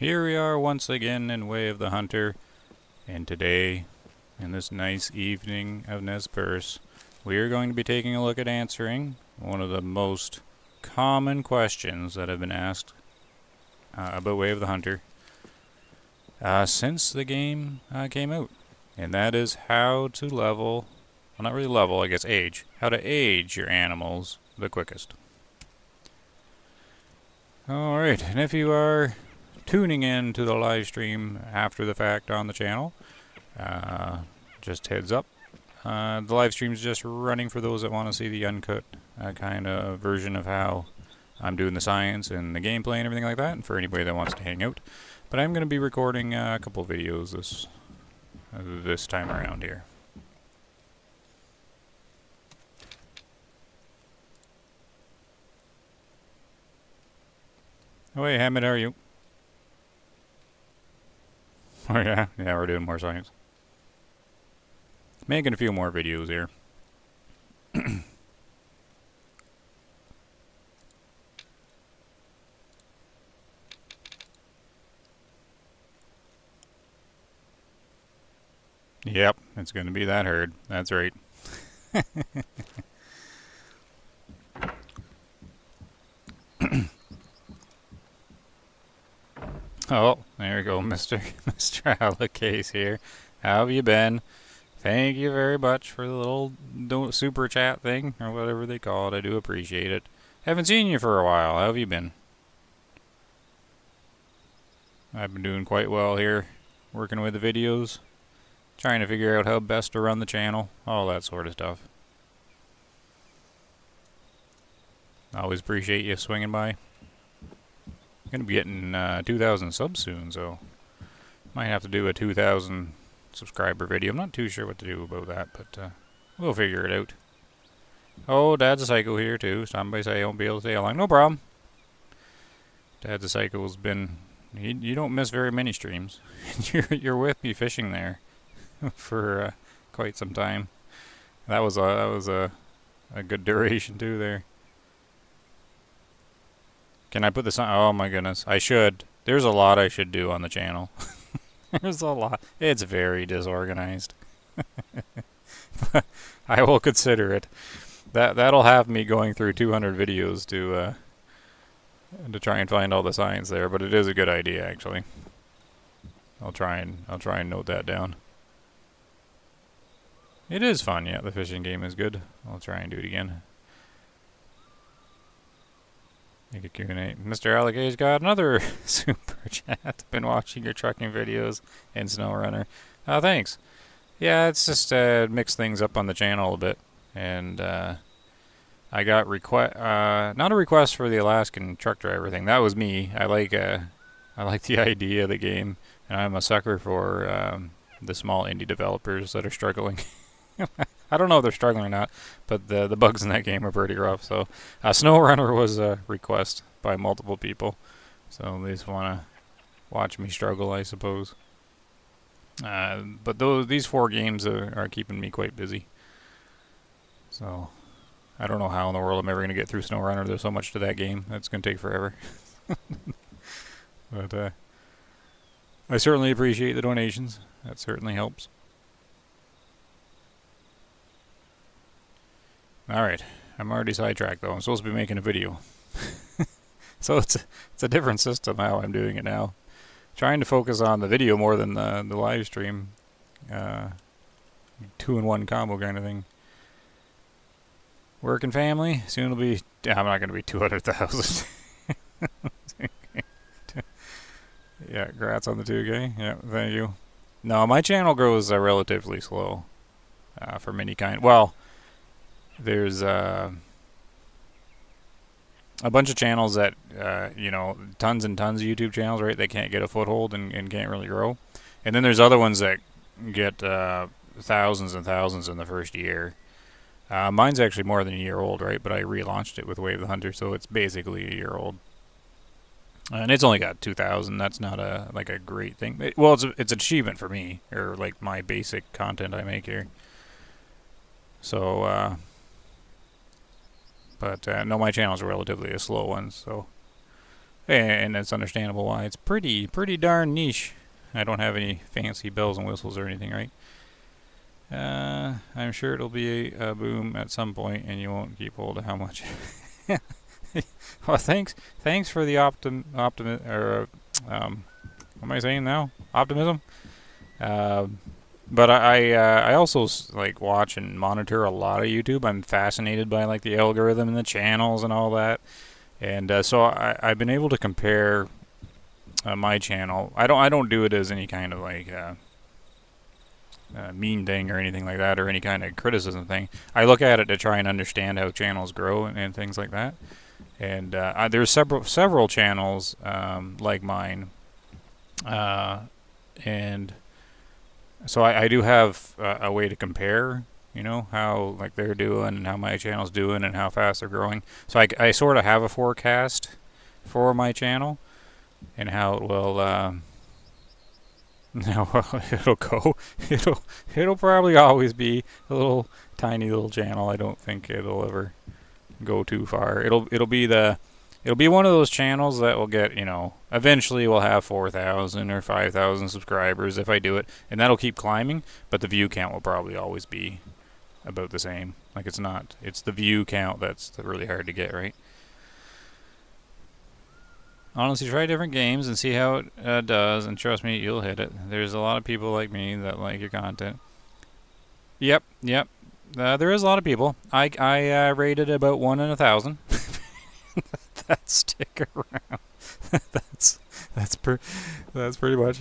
Here we are once again in Way of the Hunter, and today, in this nice evening of Nez Perce, we are going to be taking a look at answering one of the most common questions that have been asked about Way of the Hunter since the game came out, and that is how to level, well, not really level, I guess age, how to age your animals the quickest. Alright, and if you are tuning in to the live stream after the fact on the channel, just heads up, the live stream is just running for those that want to see the uncut kind of version of how I'm doing the science and the gameplay and everything like that, and for anybody that wants to hang out. But I'm going to be recording a couple videos this time around here. Oh hey Hamid, how are you? Oh yeah, we're doing more science. Making a few more videos here. Yep, it's going to be that herd. That's right. Oh, there we go, Mr. Alacase here. How have you been? Thank you very much for the little super chat thing, or whatever they call it. I do appreciate it. Haven't seen you for a while. How have you been? I've been doing quite well here, working with the videos, trying to figure out how best to run the channel, all that sort of stuff. Always appreciate you swinging by. I'm going to be getting 2,000 subs soon, so might have to do a 2,000 subscriber video. I'm not too sure what to do about that, but we'll figure it out. Oh, Dad's a Psycho here too. Somebody say I won't be able to stay along. No problem. Dad's a Psycho's been... You don't miss very many streams. You're with me fishing there for quite some time. That was a good duration too there. Can I put this on? Oh my goodness, I should. There's a lot I should do on the channel. There's a lot. It's very disorganized. But I will consider it. That'll have me going through 200 videos to try and find all the science there, but it is a good idea actually. I'll try and note that down. It is fun, yeah, the fishing game is good. I'll try and do it again. Make a Q&A. Mr. Alligator's got another super chat. Been watching your trucking videos and SnowRunner. Thanks. Yeah, it's just mix things up on the channel a bit. And I got not a request for the Alaskan truck driver thing. That was me. I like the idea of the game, and I'm a sucker for the small indie developers that are struggling. I don't know if they're struggling or not, but the bugs in that game are pretty rough. So SnowRunner was a request by multiple people, so they just want to watch me struggle, I suppose. But these 4 games are keeping me quite busy. So I don't know how in the world I'm ever going to get through SnowRunner. There's so much to that game. That's going to take forever. But I certainly appreciate the donations. That certainly helps. Alright, I'm already sidetracked though. I'm supposed to be making a video. So it's a different system how I'm doing it now. Trying to focus on the video more than the live stream. 2-in-1 combo kind of thing. Work and family, soon will be... I'm not going to be 200,000. Yeah, congrats on the 2K. Yeah, thank you. No, my channel grows relatively slow. For many kind... Well... There's a bunch of channels that, you know, tons and tons of YouTube channels, right? They can't get a foothold and can't really grow. And then there's other ones that get thousands and thousands in the first year. Mine's actually more than a year old, right? But I relaunched it with Way of the Hunter, so it's basically a year old. And it's only got 2,000. That's not a great thing. Well, it's an achievement for me, or like my basic content I make here. So, but no, my channel's relatively a slow one, so And it's understandable why. It's pretty darn niche. I don't have any fancy bells and whistles or anything, right? I'm sure it'll be a boom at some point, and you won't keep hold of how much. Well, thanks for the what am I saying now? Optimism. But I also like watch and monitor a lot of YouTube. I'm fascinated by like the algorithm and the channels and all that, and so I've been able to compare my channel. I don't do it as any kind of like mean thing or anything like that, or any kind of criticism thing. I look at it to try and understand how channels grow and things like that. And there's several channels like mine, and so I do have a way to compare, you know, how like they're doing and how my channel's doing and how fast they're growing. So I sort of have a forecast for my channel and how it will it'll go. It'll probably always be a little tiny little channel. I don't think it'll ever go too far. It'll be one of those channels that will get, you know, eventually we'll have 4,000 or 5,000 subscribers if I do it, and that'll keep climbing, but the view count will probably always be about the same. Like it's the view count that's really hard to get, right? Honestly, try different games and see how it does, and trust me, you'll hit it. There's a lot of people like me that like your content. Yep. There is a lot of people. I rated about 1 in 1,000. That stick around. that's pretty much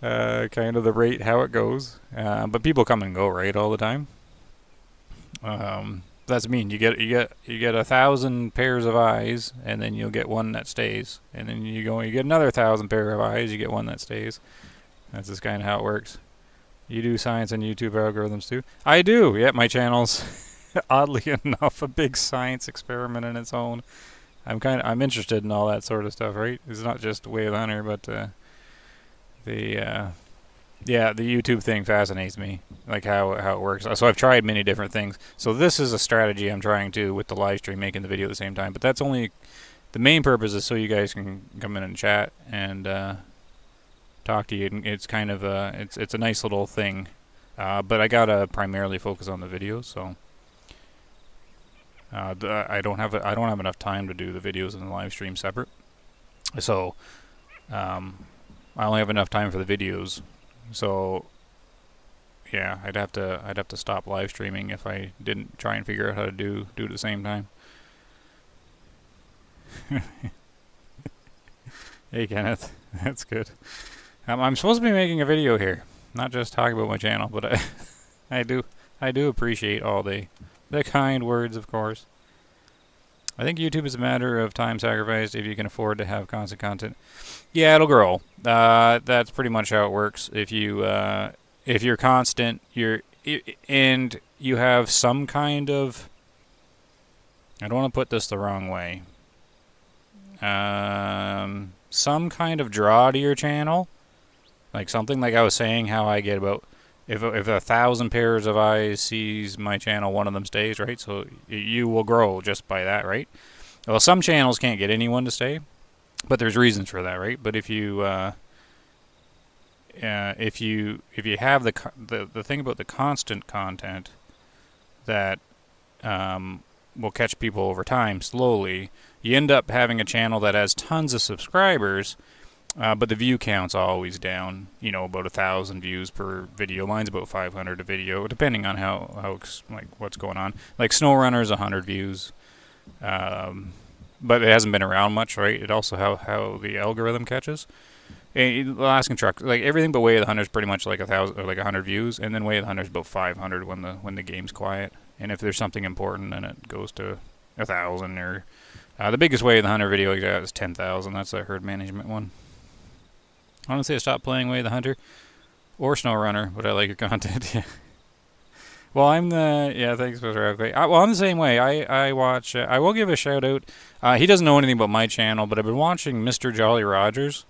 kind of the rate how it goes. But people come and go, right, all the time. That's mean. You get 1,000 pairs of eyes, and then you'll get one that stays. And then you get another 1,000 pair of eyes, you get one that stays. That's just kind of how it works. You do science and YouTube algorithms too? I do. Yeah, my channel's oddly enough a big science experiment in its own. I'm interested in all that sort of stuff, right? It's not just Way of the Hunter, but the YouTube thing fascinates me, like how it works. So I've tried many different things. So this is a strategy I'm trying to with the live stream, making the video at the same time. But that's only the main purpose is so you guys can come in and chat and talk to you. And it's kind of it's a nice little thing. But I gotta primarily focus on the videos, so. I don't have enough time to do the videos and the live stream separate, so I only have enough time for the videos. So yeah, I'd have to stop live streaming if I didn't try and figure out how to do it at the same time. Hey Kenneth, that's good. I'm supposed to be making a video here, not just talking about my channel, but I do appreciate all the kind words, of course. I think YouTube is a matter of time sacrificed if you can afford to have constant content. Yeah, it'll grow. That's pretty much how it works. If you're constant, and you have some kind of, I don't want to put this the wrong way, some kind of draw to your channel, like something like I was saying, how I get about, if 1,000 pairs of eyes sees my channel, one of them stays, right? So you will grow just by that, right? Well, some channels can't get anyone to stay, but there's reasons for that, right? But if you have the thing about the constant content that will catch people over time slowly, you end up having a channel that has tons of subscribers. But the view count's always down, you know, about 1,000 views per video. Mine's about 500 a video, depending on how like what's going on. Like SnowRunner's 100 views, but it hasn't been around much, right? It also how the algorithm catches. And Alaskan Truck, like everything but Way of the Hunter's pretty much like 1,000 or like 100 views, and then Way of the Hunter's about 500 when the game's quiet. And if there's something important, then it goes to 1,000 or the biggest Way of the Hunter video I got is 10,000. That's a herd management one. Honestly, I stopped playing Way of the Hunter or SnowRunner, but I like your content. Yeah. Well, thanks, Mr. Okay. Well, I'm the same way. I watch. I will give a shout out. He doesn't know anything about my channel, but I've been watching Mr. Jolly Rogers,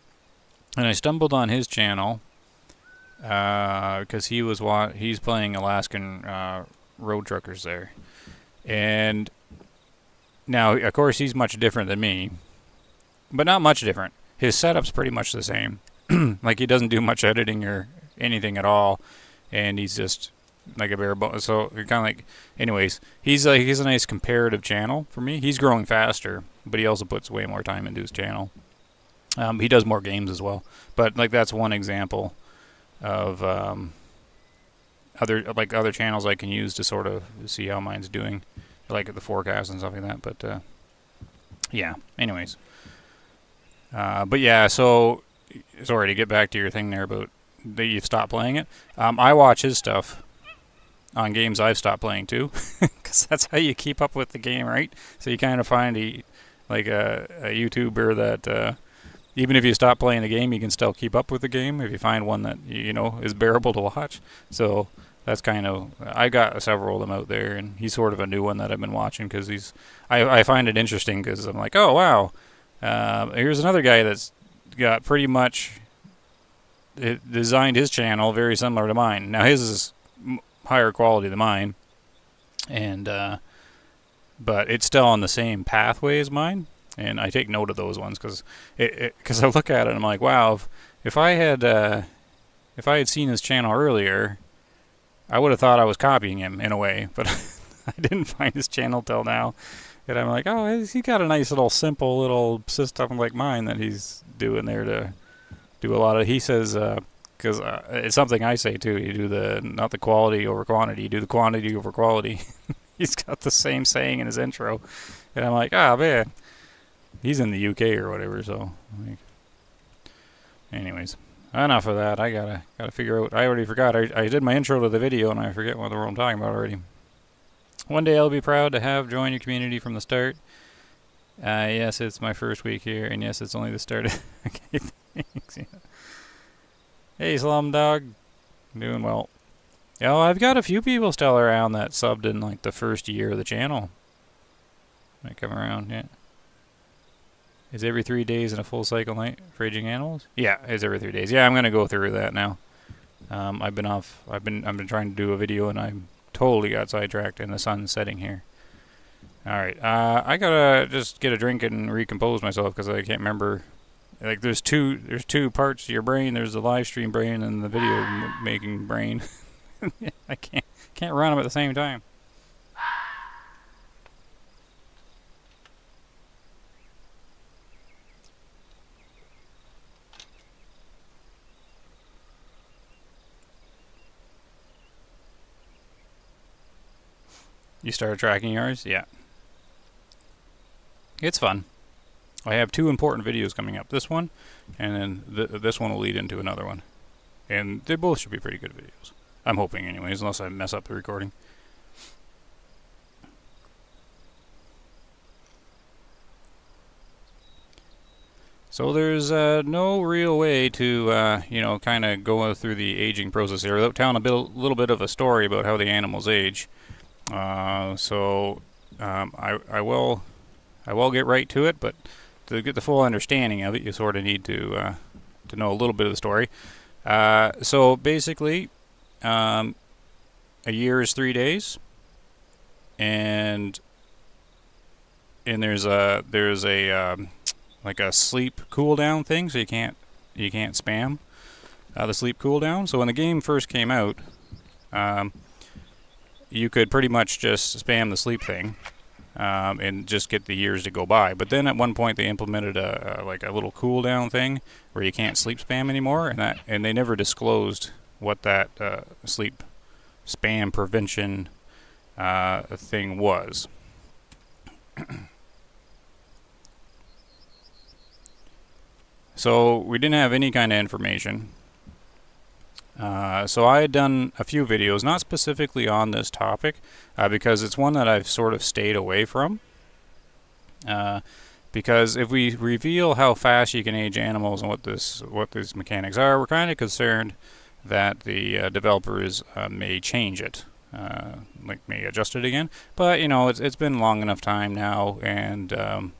and I stumbled on his channel because he's playing Alaskan road truckers there, and now of course he's much different than me. but not much different. His setup's pretty much the same. Like, he doesn't do much editing or anything at all, and he's just like a bare bone. So you're kind of like, anyways, he's a nice comparative channel for me. He's growing faster, but he also puts way more time into his channel. He does more games as well, but like that's one example of other channels I can use to sort of see how mine's doing, like the forecast and stuff like that. But yeah, anyways. But yeah, so sorry to get back to your thing there about that you've stopped playing it. I watch his stuff on games I've stopped playing too, because that's how you keep up with the game, right? So you kind of find a YouTuber that even if you stop playing the game, you can still keep up with the game if you find one that you know is bearable to watch. So that's kind of, I got several of them out there, and he's sort of a new one that I've been watching because I find it interesting because I'm like, oh wow, here's another guy that's got pretty much designed his channel very similar to mine. Now his is higher quality than mine, and but it's still on the same pathway as mine, and I take note of those ones because I look at it and I'm like, wow, if I had seen his channel earlier, I would have thought I was copying him in a way, but I didn't find his channel till now, and I'm like, oh, he got a nice little simple little system like mine that he's doing there to do a lot of. He says, because it's something I say too. You do not the quality over quantity. You do the quantity over quality. He's got the same saying in his intro, and I'm like, oh man, he's in the UK or whatever. So, like, anyways, enough of that. I gotta figure out. I already forgot. I did my intro to the video, and I forget what the world I'm talking about already. One day I'll be proud to have joined your community from the start. Yes, it's my first week here, and yes, it's only the start. Okay, thanks. Yeah. Hey, Slumdog. Doing well. Yeah, I've got a few people still around that subbed in like the first year of the channel. Might come around, yeah. Is every 3 days in a full cycle night for aging animals? Yeah, it's every 3 days. Yeah, I'm gonna go through that now. I've been off. I've been trying to do a video, and I totally got sidetracked in the sun's setting here. All right, I gotta just get a drink and recompose myself because I can't remember. Like there's two parts to your brain. There's the live stream brain and the video making brain. I can't run them at the same time. You started tracking yours? Yeah. It's fun. I have 2 important videos coming up. This one, and then this one will lead into another one. And they both should be pretty good videos. I'm hoping anyways, unless I mess up the recording. So there's no real way to, kind of go through the aging process here without telling a little bit of a story about how the animals age. I will get right to it, but to get the full understanding of it, you sort of need to know a little bit of the story. So basically, a year is 3 days, and there's a like a sleep cooldown thing, so you can't spam the sleep cooldown. So when the game first came out, you could pretty much just spam the sleep thing. And just get the years to go by. But then at one point they implemented a little cooldown thing where you can't sleep spam anymore, and they never disclosed what that sleep spam prevention thing was. So we didn't have any kind of information. So I had done a few videos, not specifically on this topic, because it's one that I've sort of stayed away from. Because if we reveal how fast you can age animals and what these mechanics are, we're kind of concerned that the developers may change it, may adjust it again. But it's been long enough time now, and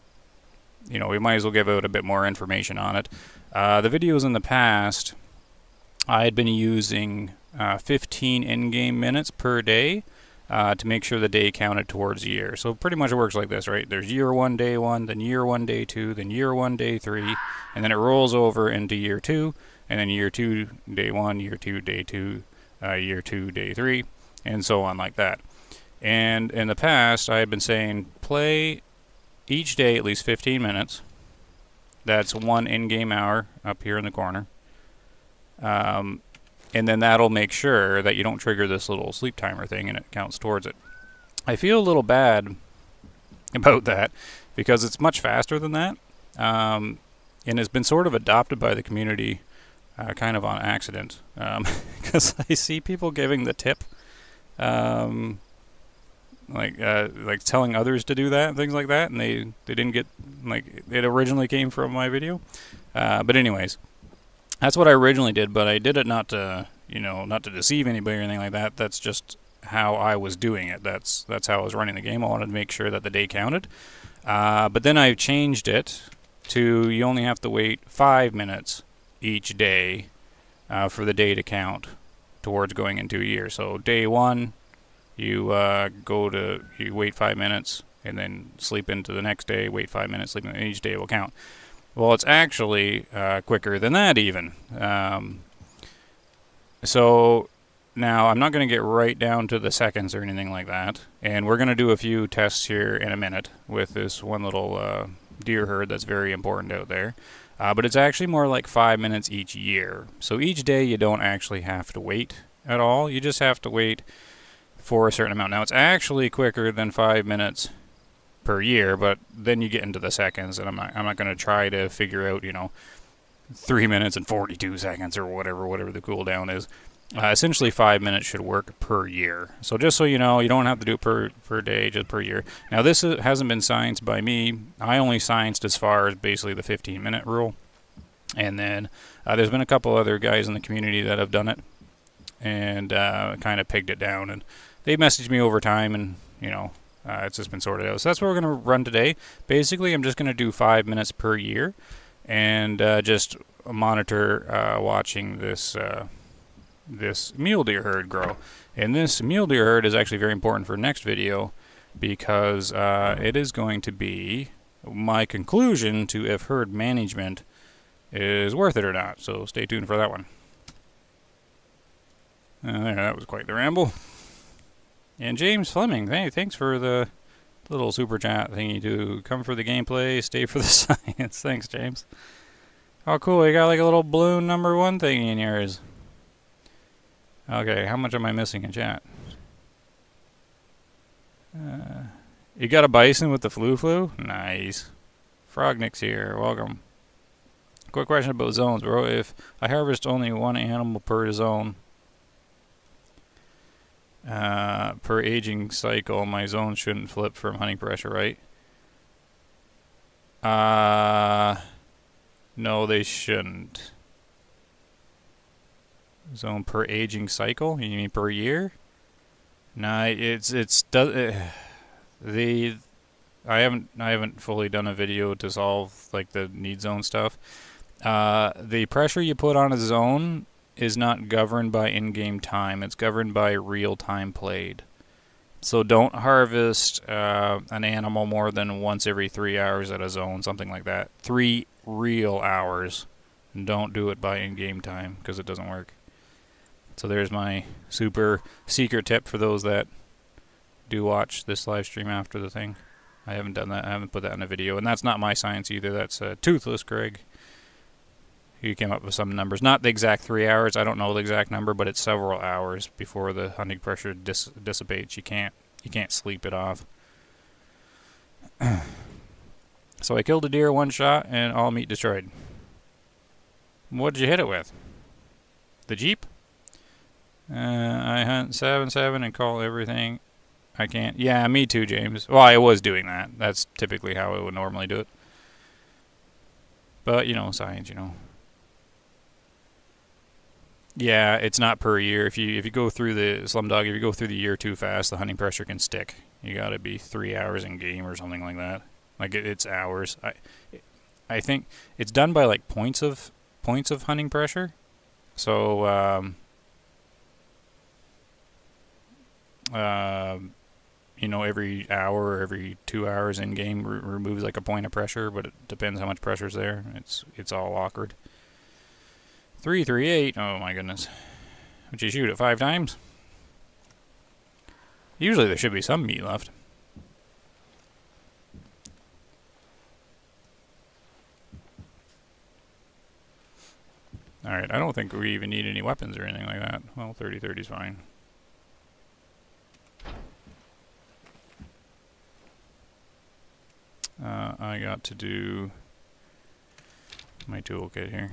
we might as well give out a bit more information on it. The videos in the past, I had been using 15 in-game minutes per day to make sure the day counted towards year. So pretty much it works like this, right? There's year 1, day 1, then year 1, day 2, then year 1, day 3, and then it rolls over into year 2, and then year 2, day 1, year 2, day 2, year 2, day 3, and so on like that. And in the past, I had been saying play each day at least 15 minutes. That's 1 in-game hour up here in the corner. And then that'll make sure that you don't trigger this little sleep timer thing and it counts towards it. I feel a little bad about that because it's much faster than that, and has been sort of adopted by the community kind of on accident, because I see people giving the tip, like telling others to do that and things like that, and they didn't get, like, it originally came from my video. But anyways, that's what I originally did, but I did it not to, not to deceive anybody or anything like that. That's just how I was doing it. That's how I was running the game. I wanted to make sure that the day counted. But then I changed it to you only have to wait 5 minutes each day for the day to count towards going into a year. So day 1, you wait 5 minutes and then sleep into the next day, wait 5 minutes, sleep, and each day will count. Well, it's actually quicker than that even. So now I'm not going to get right down to the seconds or anything like that, and we're going to do a few tests here in a minute with this one little deer herd that's very important out there. But it's actually more like 5 minutes each year. So each day you don't actually have to wait at all. You just have to wait for a certain amount. Now it's actually quicker than 5 minutes per year, but then you get into the seconds, and I'm not going to try to figure out 3 minutes and 42 seconds or whatever the cooldown is. Essentially 5 minutes should work per year. So just so you know, you don't have to do it per day, just per year. Now this hasn't been scienced by me. I only scienced as far as basically the 15-minute rule, and then there's been a couple other guys in the community that have done it and kind of pegged it down, and they messaged me over time, and it's just been sorted out. So that's what we're going to run today. Basically, I'm just going to do 5 minutes per year and just monitor watching this mule deer herd grow. And this mule deer herd is actually very important for next video because it is going to be my conclusion to if herd management is worth it or not. So stay tuned for that one. There, that was quite the ramble. And James Fleming, hey, thanks for the little super chat thingy to come for the gameplay, stay for the science. Thanks, James. Oh, cool. You got like a little balloon #1 thingy in yours. Okay, how much am I missing in chat? You got a bison with the flu? Nice. Frognick's here. Welcome. Quick question about zones, bro. If I harvest only 1 animal per zone, per aging cycle, my zone shouldn't flip from hunting pressure, right? No, they shouldn't. Zone per aging cycle? You mean per year? Nah, I haven't fully done a video to solve like the need zone stuff. The pressure you put on a zone is not governed by in-game time. It's governed by real time played. So don't harvest an animal more than once every 3 hours at a zone, something like that. 3 real hours. Don't do it by in-game time because it doesn't work. So there's my super secret tip for those that do watch this live stream after the thing. I haven't done that. I haven't put that in a video. And that's not my science either. That's Toothless Greg. He came up with some numbers. Not the exact 3 hours. I don't know the exact number, but it's several hours before the hunting pressure dissipates. You can't sleep it off. So I killed a deer 1 shot and all meat destroyed. What did you hit it with? The Jeep? I hunt 7/7 and call everything I can't. Yeah, me too, James. Well, I was doing that. That's typically how I would normally do it. But, science, Yeah, it's not per year. If you go through the Slumdog, if you go through the year too fast, the hunting pressure can stick. You gotta be 3 hours in game or something like that. Like it's hours. I think it's done by like points of hunting pressure. So you know, every hour or every 2 hours in game removes like a point of pressure, but it depends how much pressure's there. It's all awkward. 338. Oh my goodness. Would you shoot it 5 times? Usually there should be some meat left. Alright, I don't think we even need any weapons or anything like that. Well, 30-30 is fine. I got to do my toolkit here.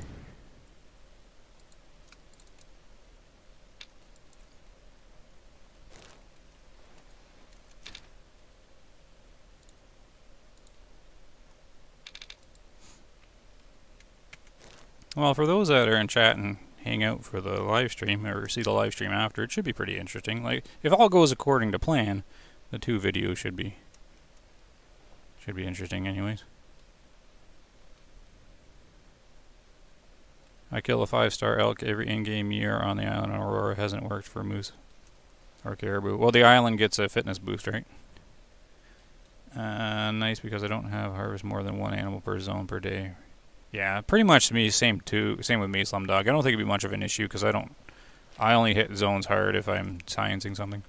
Well, for those that are in chat and hang out for the live stream or see the live stream after, it should be pretty interesting. Like, if all goes according to plan, the 2 videos should be interesting anyways. I kill a 5-star elk every in-game year on the island on Aurora. Hasn't worked for moose or caribou. Well, the island gets a fitness boost, right? Nice, because I don't have harvest more than 1 animal per zone per day. Yeah, pretty much me. Same with me, Slumdog. I don't think it'd be much of an issue because I only hit zones hard if I'm sciencing something.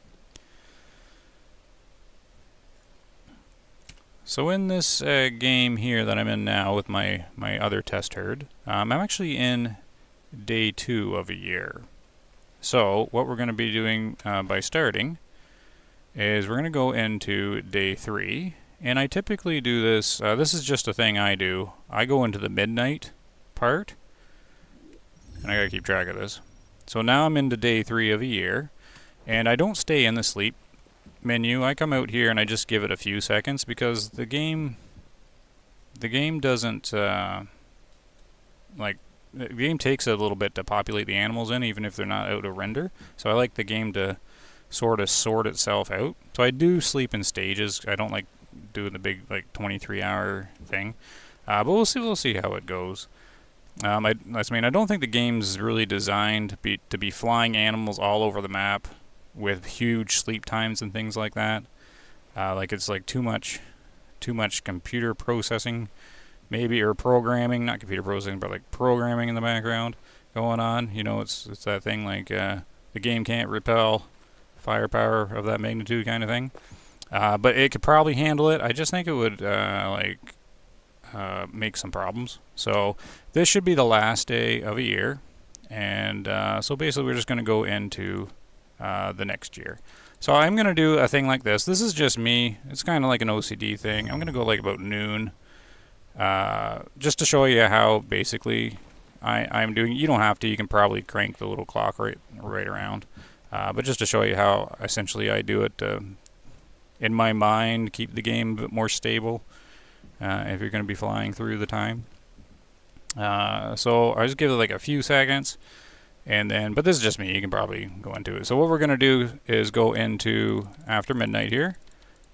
So in this game here that I'm in now with my other test herd, I'm actually in day 2 of a year. So what we're going to be doing by starting is we're going to go into day 3. And I typically do this, this is just a thing I do. I go into the midnight part, and I gotta keep track of this. So now I'm into day 3 of a year, and I don't stay in the sleep menu. I come out here and I just give it a few seconds because the game doesn't, the game takes a little bit to populate the animals in, even if they're not out of render. So I like the game to sort of sort itself out. So I do sleep in stages. I don't like doing the big 23-hour thing, but we'll see how it goes. I mean, I don't think the game's really designed to be flying animals all over the map with huge sleep times and things like that. It's like too much computer processing, maybe, or programming, not computer processing, but like programming in the background going on. You know, it's that thing like the game can't repel firepower of that magnitude kind of thing. But it could probably handle it. I just think it would make some problems. So this should be the last day of a year, and so basically we're just going to go into the next year. So I'm going to do a thing like this. This is just me. It's kind of like an OCD thing. I'm going to go like about noon, just to show you how basically I'm doing. You don't have to. You can probably crank the little clock right around, but just to show you how essentially I do it. In my mind, keep the game a bit more stable if you're going to be flying through the time. So I just give it like a few seconds, and then, but this is just me, you can probably go into it. So what we're going to do is go into after midnight here,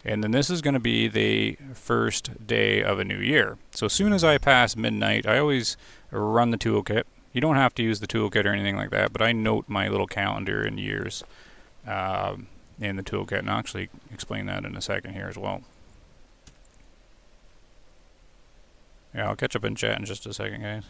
and then this is going to be the first day of a new year. So as soon as I pass midnight, I always run the toolkit. You don't have to use the toolkit or anything like that, but I note my little calendar and years in the toolkit, and I'll actually explain that in a second here as well. Yeah, I'll catch up in chat in just a second, guys.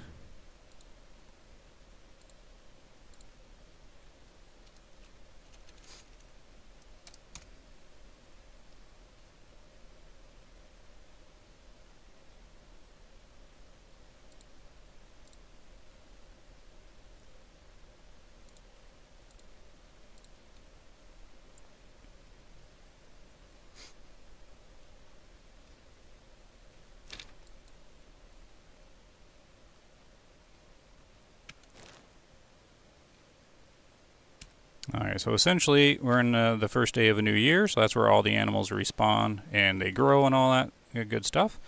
Alright, so essentially we're in the first day of a new year, so that's where all the animals respawn and they grow and all that good stuff.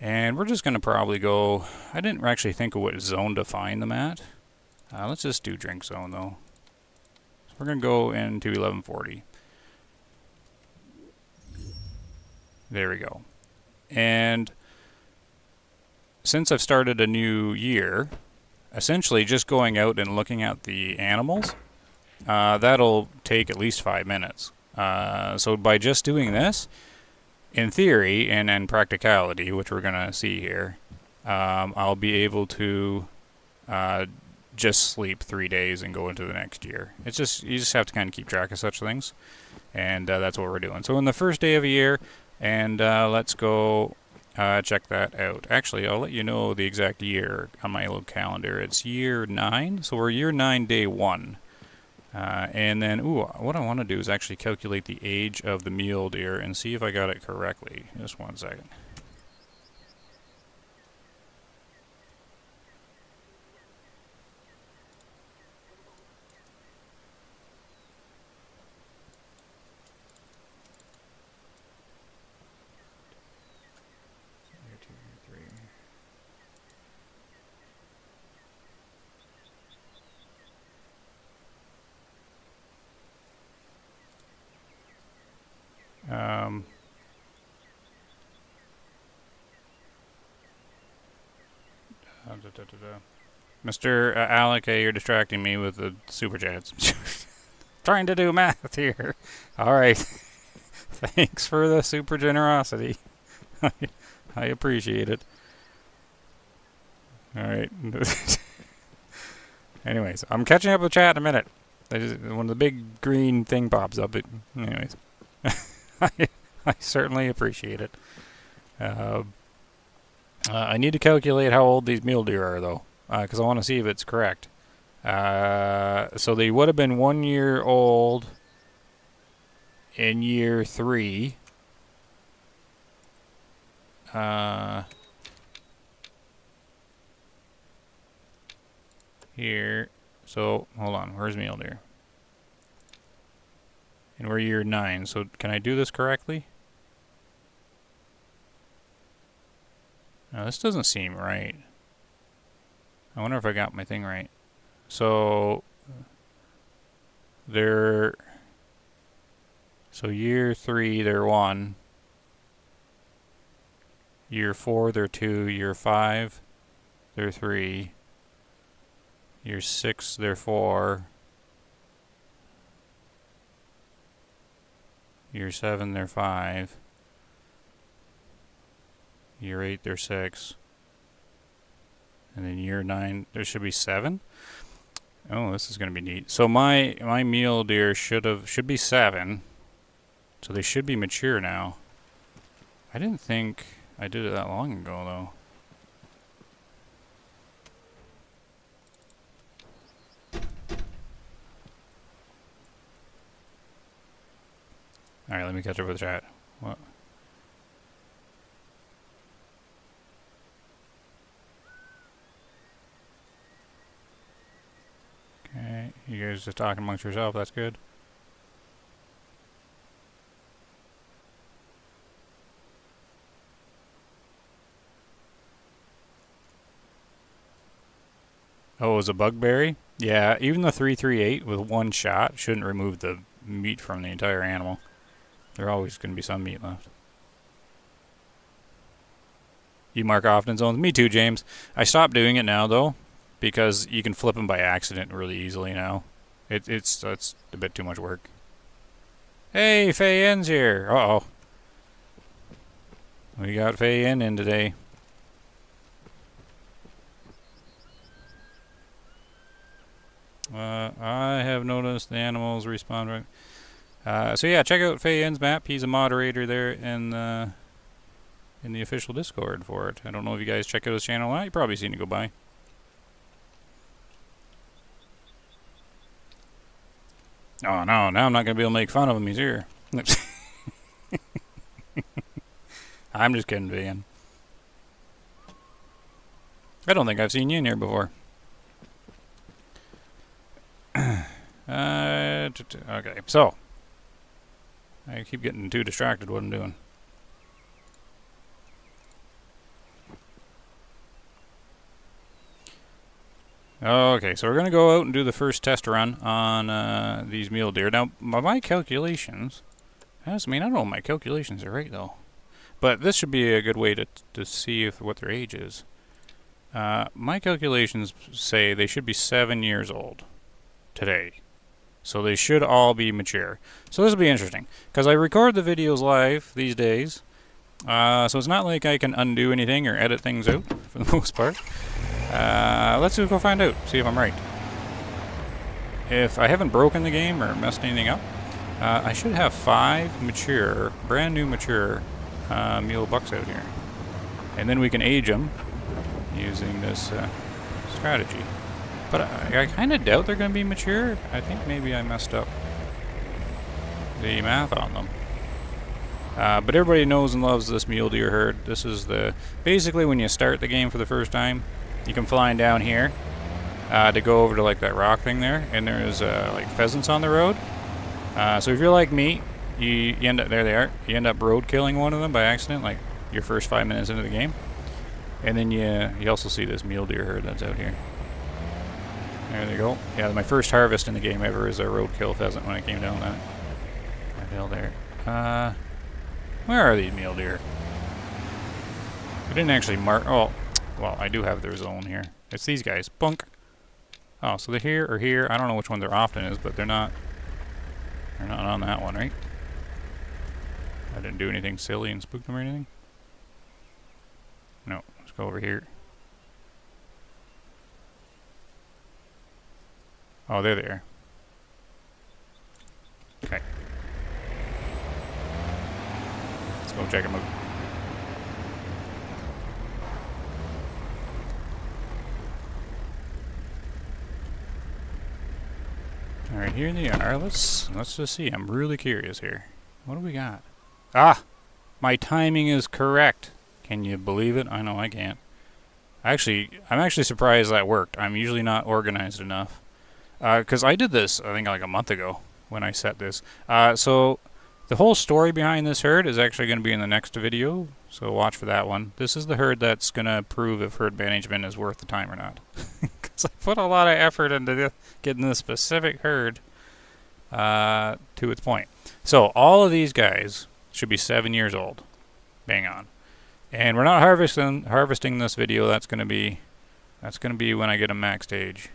And we're just going to probably go, I didn't actually think of what zone to find them at. Let's just do drink zone though. So we're going to go into 1140. There we go. And since I've started a new year, essentially just going out and looking at the animals, that'll take at least 5 minutes. So by just doing this, in theory and in practicality, which we're going to see here, I'll be able to just sleep 3 days and go into the next year. It's just, you just have to kind of keep track of such things, and that's what we're doing. So in the first day of a year, and let's go check that out. Actually, I'll let you know the exact year on my little calendar. It's year 9, so we're year 9, day 1. And then, what I want to do is actually calculate the age of the mule deer and see if I got it correctly. Just 1 second. Year 2, year 3. Mr. Alec, you're distracting me with the super chats. Trying to do math here. Alright. Thanks for the super generosity. I appreciate it. Alright. Anyways, I'm catching up with chat in a minute. When the big green thing pops up, anyways. I certainly appreciate it. I need to calculate how old these mule deer are, though, because I want to see if it's correct. So they would have been 1 year old in year 3. Here. So, hold on. Where's mule deer? And we're year 9. So, can I do this correctly? No, this doesn't seem right. I wonder if I got my thing right. So they're... So year 3, they're 1. Year 4, they're 2. Year 5, they're 3. Year 6, they're 4. Year 7, they're 5. Year 8, they're 6. And then year 9, there should be 7. Oh, this is going to be neat. So my mule deer should be 7. So they should be mature now. I didn't think I did it that long ago, though. Alright, let me catch up with chat. What? Okay, you guys just talking amongst yourself, that's good. Oh, it was a bugberry? Yeah, even the 338 with 1 shot shouldn't remove the meat from the entire animal. There's always going to be some meat left. You mark often zones? Me too, James. I stopped doing it now, though, because you can flip them by accident really easily now. It's a bit too much work. Hey, Faye Inn's here. Uh-oh. We got Faye Inn in today. I have noticed the animals respond. So yeah, check out Faye Inn's map. He's a moderator there in the official Discord for it. I don't know if you guys check out his channel. Well, you've probably seen it go by. Oh no, now I'm not gonna be able to make fun of him. He's here. I'm just kidding, Faye. I don't think I've seen you in here before. Okay, so I keep getting too distracted what I'm doing. Okay, so we're going to go out and do the first test run on these mule deer. Now, my calculations, I don't know if my calculations are right, though. But this should be a good way to see what their age is. My calculations say they should be 7 years old today. So they should all be mature. So this will be interesting, because I record the videos live these days, so it's not like I can undo anything or edit things out, for the most part. Let's just go find out, see if I'm right. If I haven't broken the game or messed anything up, I should have 5 mature, brand new mature mule bucks out here. And then we can age them using this strategy. But I kind of doubt they're going to be mature. I think maybe I messed up the math on them. But everybody knows and loves this mule deer herd. This is basically when you start the game for the first time, you come flying down here to go over to like that rock thing there, and there's like pheasants on the road. So if you're like me, you end up, there they are, you end up road killing one of them by accident, like your first 5 minutes into the game. And then you also see this mule deer herd that's out here. There they go. Yeah, my first harvest in the game ever is a roadkill pheasant when I came down that hill there. Where are these mule deer? I didn't actually mark. Oh, well, I do have their zone here. It's these guys. Bunk. Oh, so they're here or here. I don't know which one they're often is, but they're not. They're not on that one, right? I didn't do anything silly and spook them or anything. No, let's go over here. Oh, they're there. Okay. Let's go check them out. Alright, here they are. Let's just see. I'm really curious here. What do we got? Ah! My timing is correct. Can you believe it? I know I can't. I'm actually surprised that worked. I'm usually not organized enough. Because I did this, I think, like a month ago when I set this. So the whole story behind this herd is actually going to be in the next video, so watch for that one. This is the herd that's going to prove if herd management is worth the time or not. Because I put a lot of effort into getting this specific herd to its point. So all of these guys should be 7 years old. Bang on. And we're not harvesting this video. That's going to be when I get a max age.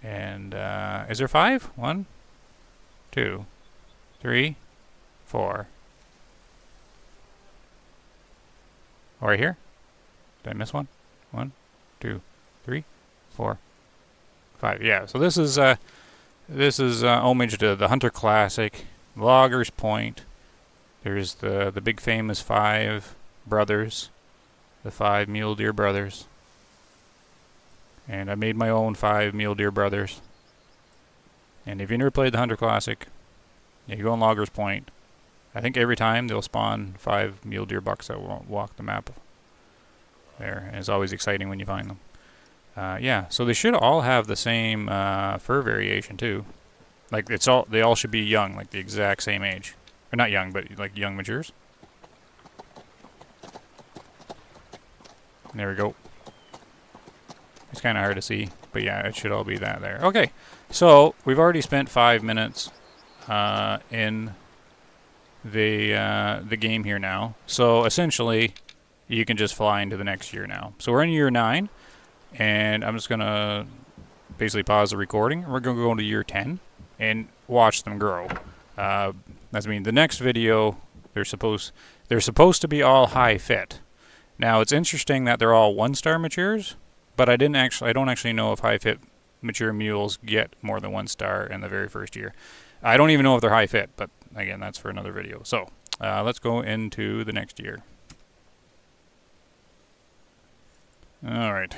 And is there 5? 1, 2, 3, 4. Oh, right here? Did I miss one? 1, 2, 3, 4, 5. Yeah. So this is homage to the Hunter Classic, Loggers Point. There's the big famous 5 brothers, the 5 mule deer brothers. And I made my own 5 mule deer brothers. And if you never played the Hunter Classic, you go on Loggers Point. I think every time they'll spawn 5 mule deer bucks that will walk the map there. And it's always exciting when you find them. Yeah, so they should all have the same fur variation too. Like they all should be young, like the exact same age. Or not young, but like young matures. There we go. It's kind of hard to see, but yeah, it should all be that there. Okay, so we've already spent 5 minutes in the game here now. So essentially, you can just fly into the next year now. So we're in year 9, and I'm just gonna basically pause the recording. We're gonna go into year 10 and watch them grow. That's the next video. They're supposed to be all high fit. Now it's interesting that they're all 1-star matures. But I don't actually know if high fit mature mules get more than 1 star in the very first year. I don't even know if they're high fit, but again, that's for another video. So let's go into the next year. All right.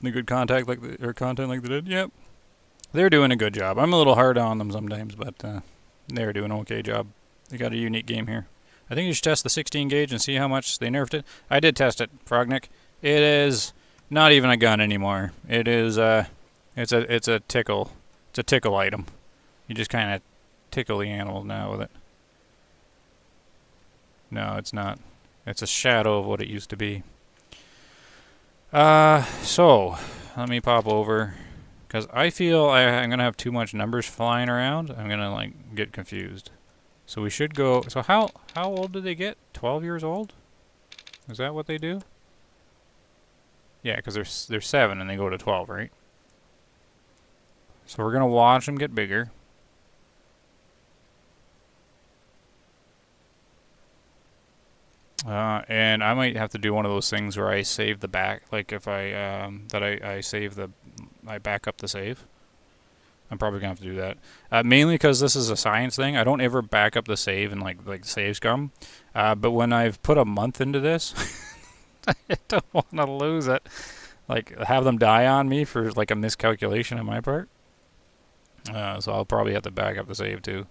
The good content like they did. Yep, they're doing a good job. I'm a little hard on them sometimes, but they're doing an okay job. They got a unique game here. I think you should test the 16 gauge and see how much they nerfed it. I did test it, Frognick. It is not even a gun anymore. It is it's a tickle. It's a tickle item. You just kind of tickle the animals now with it. No, it's not. It's a shadow of what it used to be. So let me pop over because I feel I'm gonna have too much numbers flying around. I'm gonna like get confused. So we should go. So how old do they get? 12 years old? Is that what they do? Yeah, because there's 7 and they go to 12, right? So we're going to watch them get bigger. And I might have to do one of those things where I save the back, like if I I back up the save. I'm probably gonna have to do that. Mainly because this is a science thing. I don't ever back up the save and like save scum. But when I've put a month into this, I don't want to lose it. Like have them die on me for like a miscalculation on my part. So I'll probably have to back up the save too.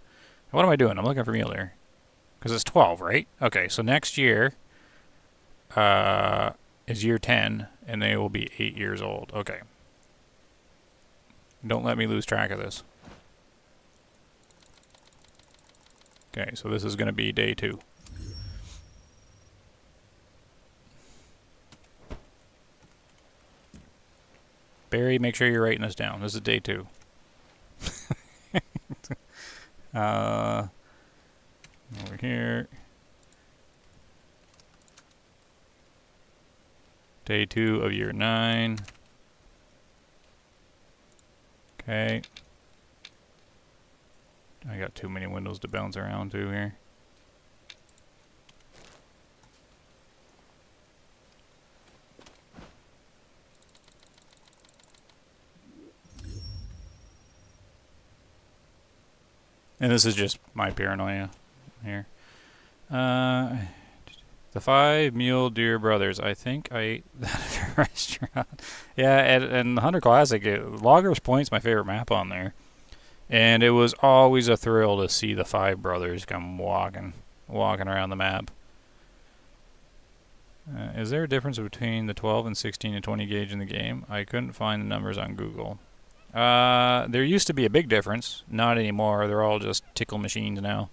What am I doing? I'm looking for meal there. Because it's 12, right? Okay, so next year is year 10, and they will be 8 years old. Okay. Don't let me lose track of this. Okay, so this is going to be day 2. Barry, make sure you're writing this down. This is day 2. Over here. Day 2 of year 9. Okay. I got too many windows to bounce around to here. And this is just my paranoia here. The 5 Mule Deer Brothers. I think I ate that at a restaurant. Yeah, and the Hunter Classic, Loggers Point's my favorite map on there. And it was always a thrill to see the 5 brothers come walking around the map. Is there a difference between the 12 and 16 and 20 gauge in the game? I couldn't find the numbers on Google. There used to be a big difference. Not anymore. They're all just tickle machines now.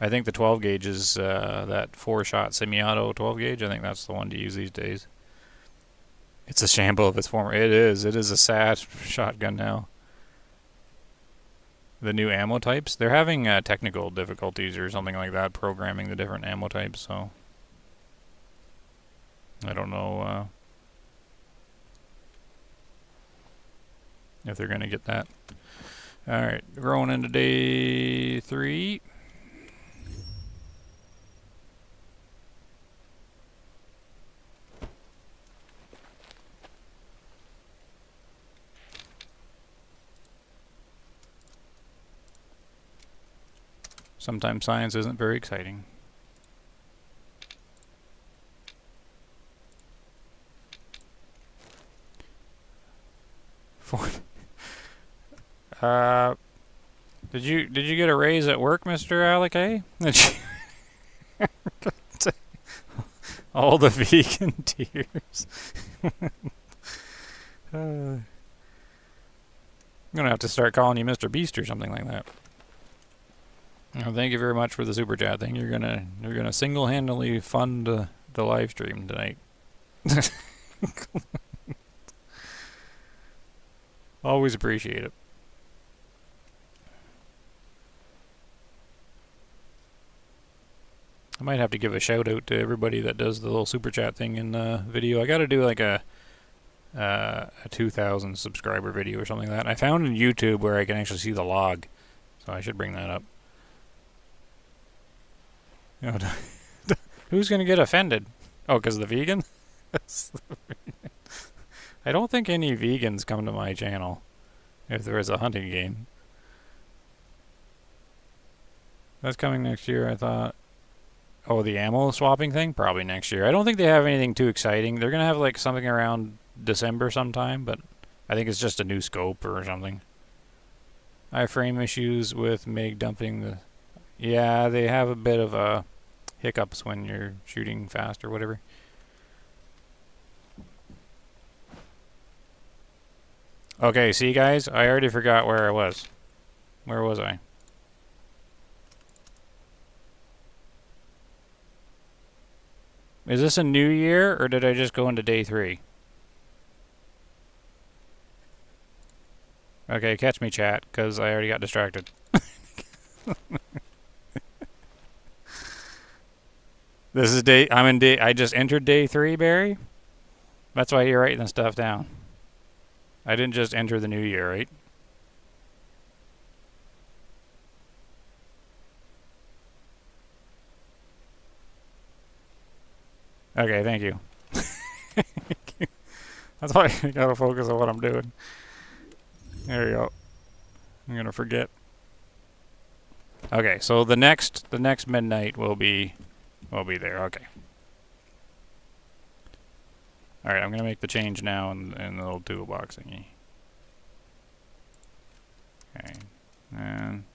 I think the 12 gauge is that 4-shot semi-auto 12 gauge. I think that's the one to use these days. It's a shamble of its former. It is a sad shotgun now. The new ammo types. They're having technical difficulties or something like that programming the different ammo types. So I don't know if they're going to get that. Alright, growing into day 3. Sometimes science isn't very exciting. Did you get a raise at work, Mr. Alec? All the vegan tears. I'm gonna have to start calling you Mr. Beast or something like that. Well, thank you very much for the super chat thing. You're gonna single-handedly fund the live stream tonight. Always appreciate it. I might have to give a shout out to everybody that does the little super chat thing in the video. I got to do like a 2,000 subscriber video or something like that. I found in YouTube where I can actually see the log, so I should bring that up. You know, who's gonna get offended? Oh, because the vegan? I don't think any vegans come to my channel if there is a hunting game. That's coming next year, I thought. Oh, the ammo swapping thing? Probably next year. I don't think they have anything too exciting. They're going to have like something around December sometime, but I think it's just a new scope or something. I have frame issues with MiG dumping the... Yeah, they have a bit of hiccups when you're shooting fast or whatever. Okay, see guys? I already forgot where I was. Where was I? Is this a new year, or did I just go into day 3? Okay, catch me, chat, because I already got distracted. This is day... I just entered day 3, Barry? That's why you're writing the stuff down. I didn't just enter the new year, right? Okay, thank you. That's why I gotta focus on what I'm doing. There you go. I'm gonna forget. Okay, so the next midnight will be there. Okay. All right, I'm gonna make the change now in the little toolbox thingy. Okay, and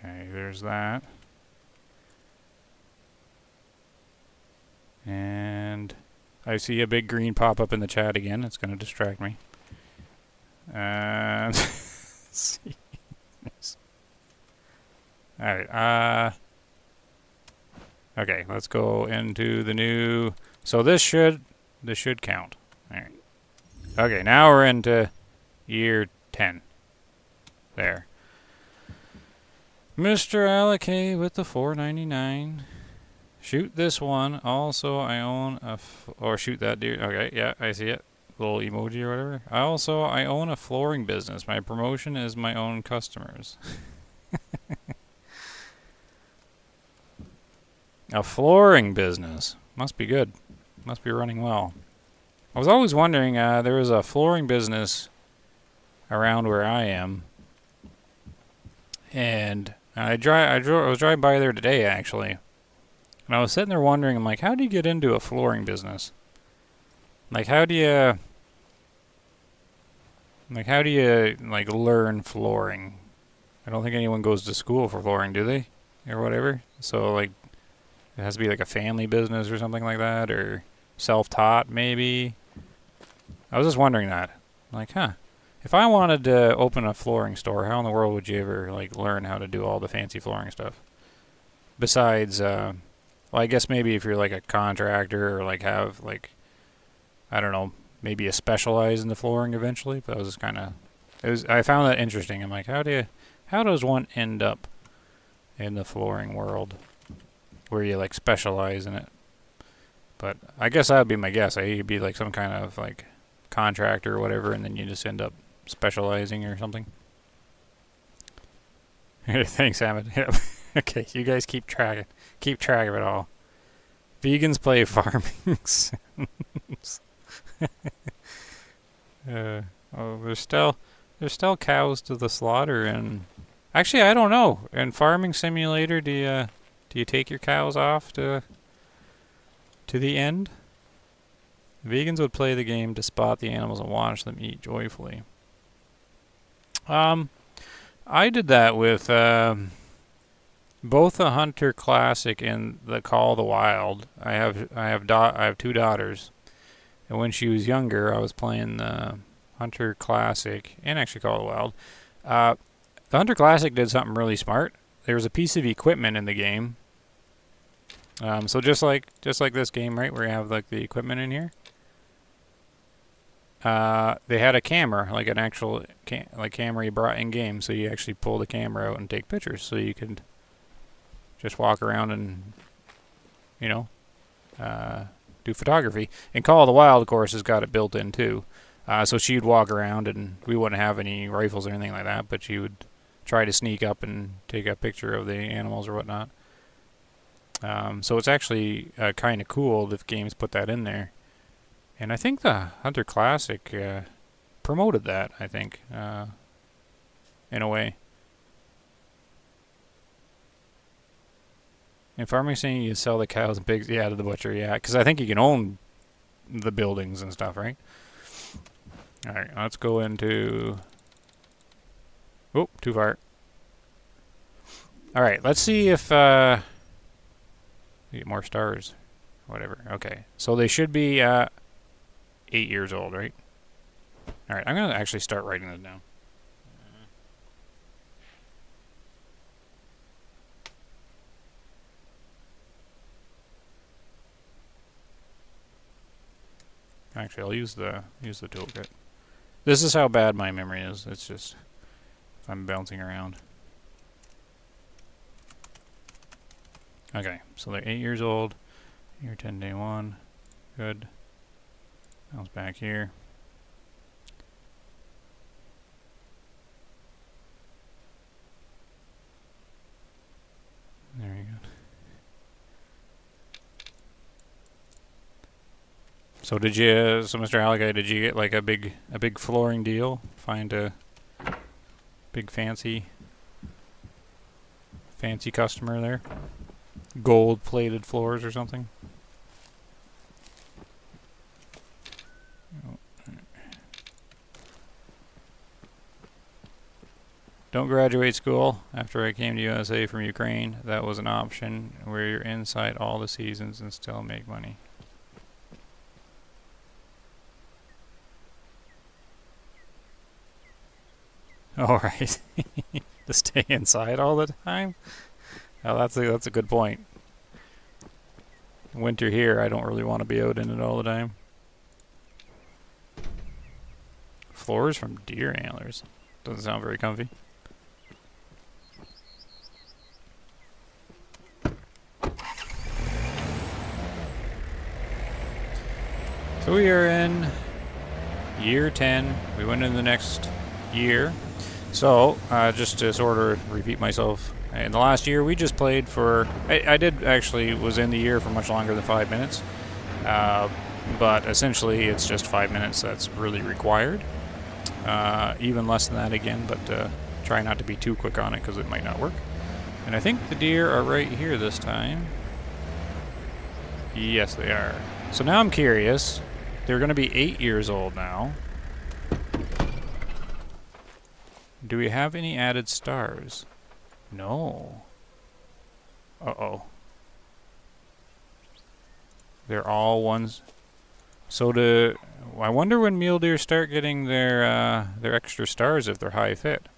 okay, there's that. And I see a big green pop up in the chat again. It's going to distract me. And see. All right. Okay, let's go into the new. So this should count. All right. Okay, now we're into year 10. There. Mr. Alakay with the $4.99. Shoot this one. Also, I own a or shoot that dude. Okay, yeah, I see it. Little emoji or whatever. I own a flooring business. My promotion is my own customers. A flooring business. Must be good. Must be running well. I was always wondering, there was a flooring business around where I am. And I was driving by there today, actually. And I was sitting there wondering, I'm like, how do you get into a flooring business? Like, how do you learn flooring? I don't think anyone goes to school for flooring, do they? Or whatever. So, like, it has to be like a family business or something like that, or self-taught, maybe. I was just wondering that. Like, if I wanted to open a flooring store, how in the world would you ever, like, learn how to do all the fancy flooring stuff? Besides, well, I guess maybe if you're like a contractor or like have like, I don't know, maybe a specialize in the flooring eventually. But I was just kind of, I found that interesting. I'm like, how does one end up in the flooring world where you like specialize in it? But I guess that would be my guess. You'd be like some kind of like contractor or whatever, and then you just end up specializing or something. Thanks, Ahmed. Yep. Okay, you guys keep track of it all. Vegans play farming sims. Oh, there's still cows to the slaughter, and actually I don't know. In Farming Simulator, do you take your cows off to the end? Vegans would play the game to spot the animals and watch them eat joyfully. I did that with both the Hunter Classic and the Call of the Wild. I have two daughters, and when she was younger, I was playing the Hunter Classic and actually Call of the Wild. The Hunter Classic did something really smart. There was a piece of equipment in the game. So just like this game, right, where you have like the equipment in here. They had a camera, like an actual camera you brought in game, so you actually pull the camera out and take pictures, so you could just walk around and, you know, do photography. And Call of the Wild, of course, has got it built in too. So she'd walk around, and we wouldn't have any rifles or anything like that, but she would try to sneak up and take a picture of the animals or whatnot. So it's actually kind of cool if games put that in there. And I think the Hunter Classic promoted that, I think, in a way. In Farming Sim, you sell the cows and pigs, yeah, to the butcher, yeah. Because I think you can own the buildings and stuff, right? Alright, let's go into... Oh, too far. Alright, let's see if... we get more stars. Whatever, okay. So they should be 8 years old, right? Alright, I'm going to actually start writing this down. Actually, I'll use the toolkit. This is how bad my memory is. It's just if I'm bouncing around. Okay, so they're 8 years old. Year 10, day 1. Good. Bounce back here. There you go. So did you, so Mr. Alligator, did you get like a big flooring deal? Find a big fancy customer there? Gold plated floors or something? Don't graduate school after I came to USA from Ukraine. That was an option where you're inside all the seasons and still make money. All right. To stay inside all the time? Oh, that's a good point. Winter here, I don't really want to be out in it all the time. Floors from deer antlers. Doesn't sound very comfy. So we are in year 10. We went in the next year. So, just to sort of repeat myself, in the last year we just played for, I did actually was in the year for much longer than 5 minutes, but essentially it's just 5 minutes that's really required. Even less than that again, but try not to be too quick on it because it might not work. And I think the deer are right here this time. Yes, they are. So now I'm curious. They're going to be 8 years old now. Do we have any added stars? No. Uh-oh. They're all ones. So I wonder when mule deer start getting their extra stars if they're high fit.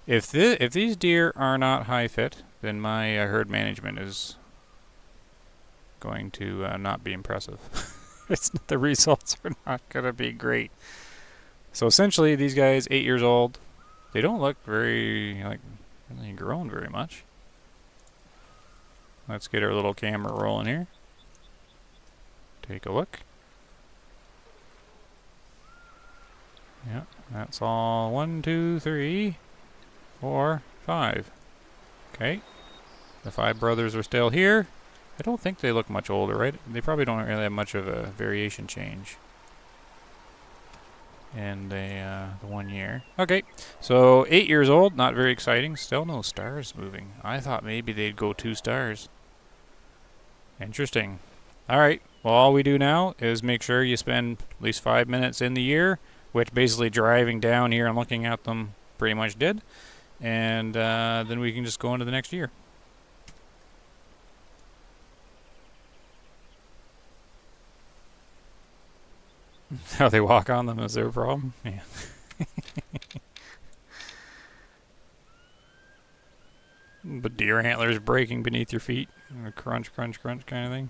If these deer are not high fit, then my herd management is going to not be impressive. The results are not going to be great. So essentially, these guys, 8 years old, they don't look very, really grown very much. Let's get our little camera rolling here. Take a look. Yeah, that's all. 1, 2, 3, 4, 5. Okay. The 5 brothers are still here. I don't think they look much older, right? They probably don't really have much of a variation change in the 1 year. Okay, so 8 years old, not very exciting. Still no stars moving. I thought maybe they'd go 2 stars. Interesting. All right, well, all we do now is make sure you spend at least 5 minutes in the year, which basically driving down here and looking at them pretty much did. And then we can just go into the next year. How they walk on them is their problem? Yeah. But deer antlers breaking beneath your feet. Crunch, crunch, crunch kind of thing.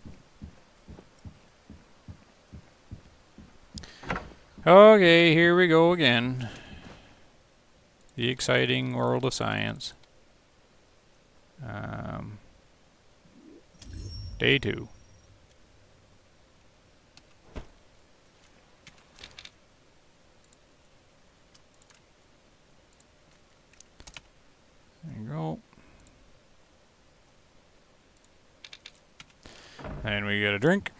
Okay, here we go again. The exciting world of science. Day 2. There you go. And we get a drink.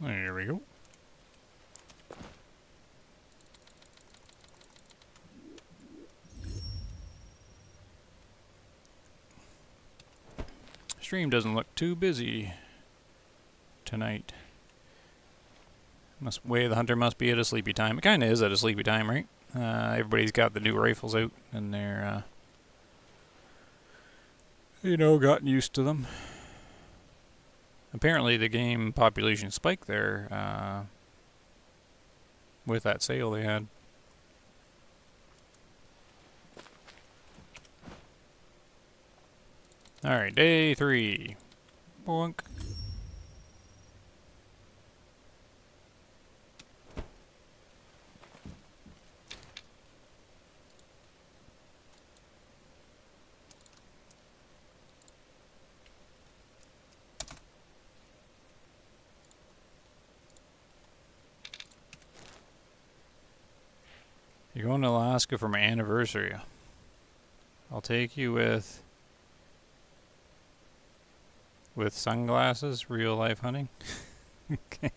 There we go. Stream doesn't look too busy tonight. The hunter must be at a sleepy time. It kind of is at a sleepy time, right? Everybody's got the new rifles out, and they're, gotten used to them. apparently the game population spiked there with that sale they had. Alright, day 3. Boink. You're going to Alaska for my anniversary. I'll take you with sunglasses, real life hunting. Okay.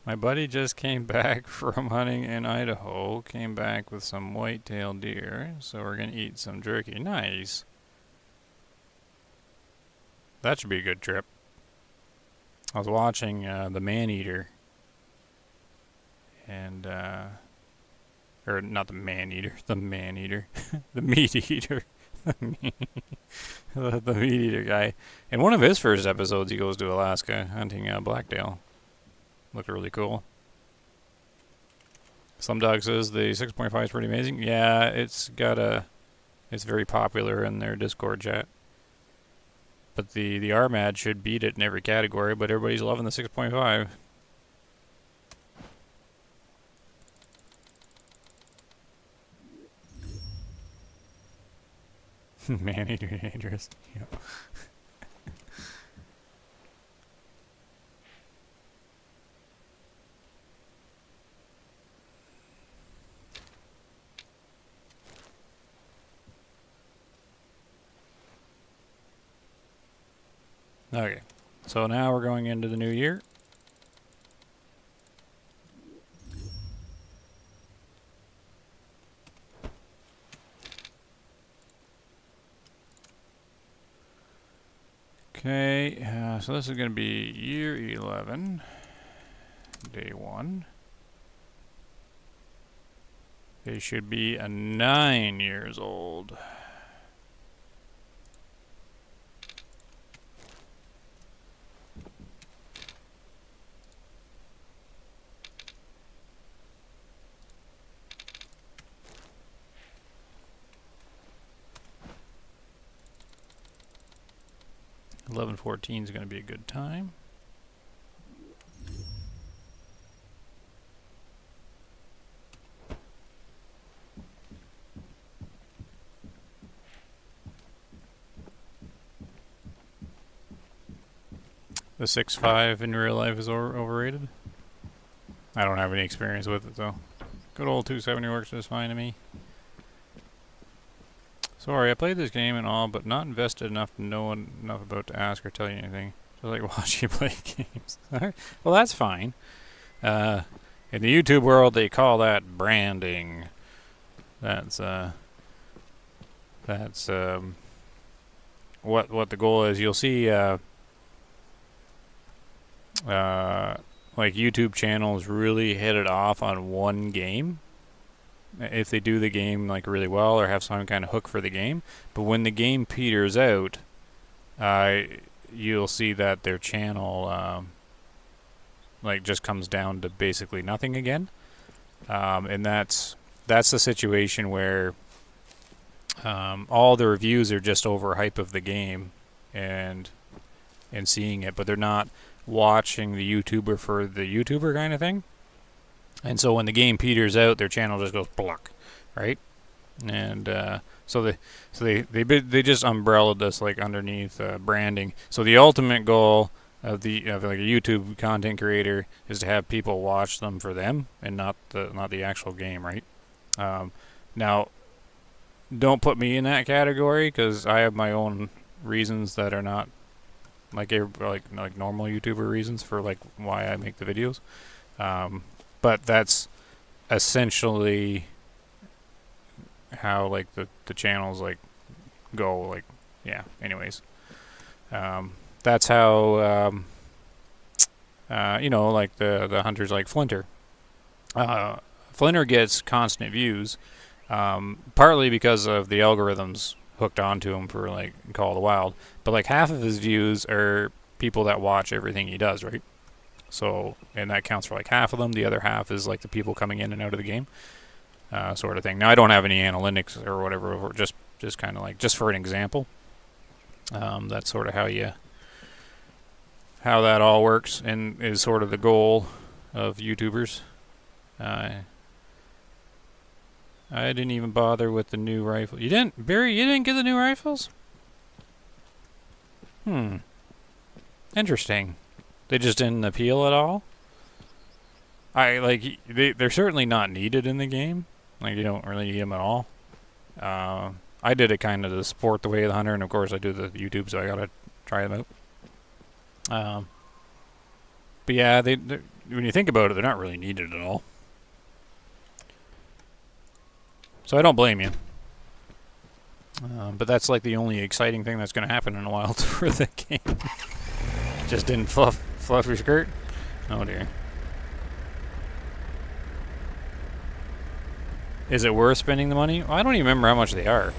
My buddy just came back from hunting in Idaho, came back with some white-tailed deer, so we're going to eat some jerky. Nice. That should be a good trip. I was watching The Man-Eater, and or not the Man-Eater, the Man-Eater, the Meat-Eater, the Meat-Eater guy. In one of his first episodes, he goes to Alaska hunting Blacktail. Looked really cool. Slumdog says the 6.5 is pretty amazing. Yeah, it's very popular in their Discord chat. But the RMAD should beat it in every category, but everybody's loving the 6.5. Man-Eater dangerous. Yep. Okay, so now we're going into the new year. Okay, so this is going to be year 11, day 1. They should be 9 years old. $11.14 is going to be a good time. The 6.5 in real life is overrated. I don't have any experience with it though. Good old 270 works just fine to me. Sorry, I played this game and all, but not invested enough to know enough about to ask or tell you anything. Just like watching you play games. Alright, well that's fine. In the YouTube world, they call that branding. That's what the goal is. You'll see like YouTube channels really hit it off on one game. If they do the game like really well or have some kind of hook for the game, but when the game peters out, you'll see that their channel like just comes down to basically nothing again, and that's the situation where all the reviews are just overhype of the game and seeing it, but they're not watching the YouTuber for the YouTuber kind of thing. And so when the game peters out, their channel just goes block, right? And so they just umbrellaed this like underneath branding. So the ultimate goal of like a YouTube content creator is to have people watch them for them and not the actual game, right? Now, don't put me in that category because I have my own reasons that are not like normal YouTuber reasons for like why I make the videos. But that's essentially how like the channels like go, like, yeah, anyways. That's how you know, like the hunters like Flinter. Flinter gets constant views, partly because of the algorithms hooked onto him for like Call of the Wild, but like half of his views are people that watch everything he does, right? So, and that counts for like half of them. The other half is like the people coming in and out of the game, sort of thing. Now, I don't have any analytics or whatever, or just kind of like, just for an example. That's sort of how that all works, and is sort of the goal of YouTubers. I didn't even bother with the new rifle. You didn't, Barry? You didn't get the new rifles? Interesting. They just didn't appeal at all? They're certainly not needed in the game. Like, you don't really need them at all. I did it kind of to support the Way of the Hunter, and of course I do the YouTube, so I gotta try them out. But yeah, when you think about it, they're not really needed at all. So I don't blame you. But that's like the only exciting thing that's going to happen in a while for the game. Just didn't fluff your skirt? Oh dear. Is it worth spending the money? Well, I don't even remember how much they are.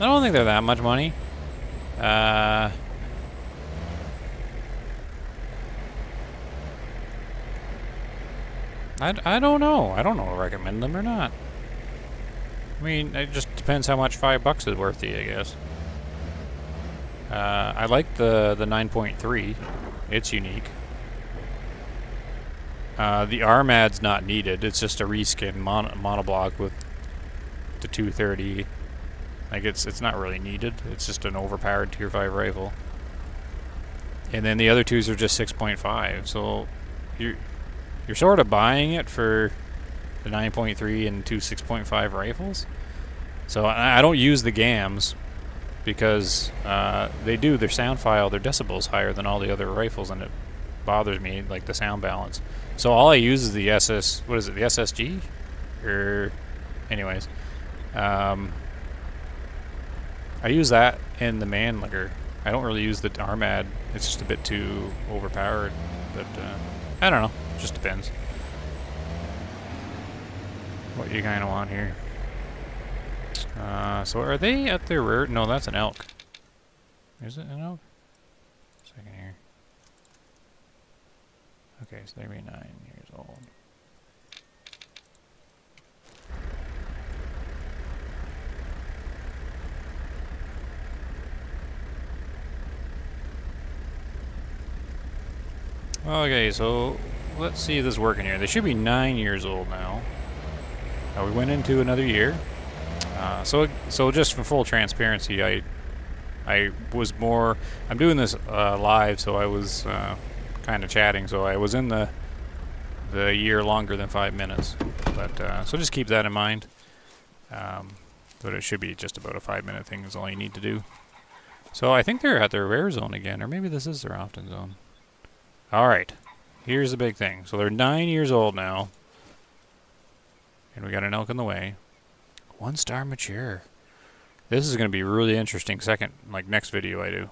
I don't think they're that much money. I don't know. I don't know to recommend them or not. I mean, it just depends how much $5 is worth to you, I guess. I like the 9.3. It's unique. The Armad's not needed. It's just a reskin monoblock with the 230. Like, it's not really needed. It's just an overpowered tier 5 rifle. And then the other twos are just 6.5. So you're sort of buying it for the 9.3 and two 6.5 rifles. So I don't use the GAMs because their sound file, their decibels higher than all the other rifles, and it bothers me, like the sound balance. So all I use is the the SSG? Anyways. I use that in the Mannlicher. I don't really use the Armad. It's just a bit too overpowered. But I don't know. It just depends what you kind of want here. So are they at their rear? No, that's an elk. Is it an elk? Second here. Okay, so they're 9 years old. Okay, so let's see if this is working here. They should be 9 years old now. We went into another year. So just for full transparency, I was more. I'm doing this live, so I was kind of chatting. So I was in the year longer than 5 minutes. But so just keep that in mind. But it should be just about a 5-minute thing is all you need to do. So I think they're at their rare zone again, or maybe this is their often zone. Alright, here's the big thing. So they're 9 years old now. And we got an elk in the way. 1-star mature. This is going to be really interesting next video I do.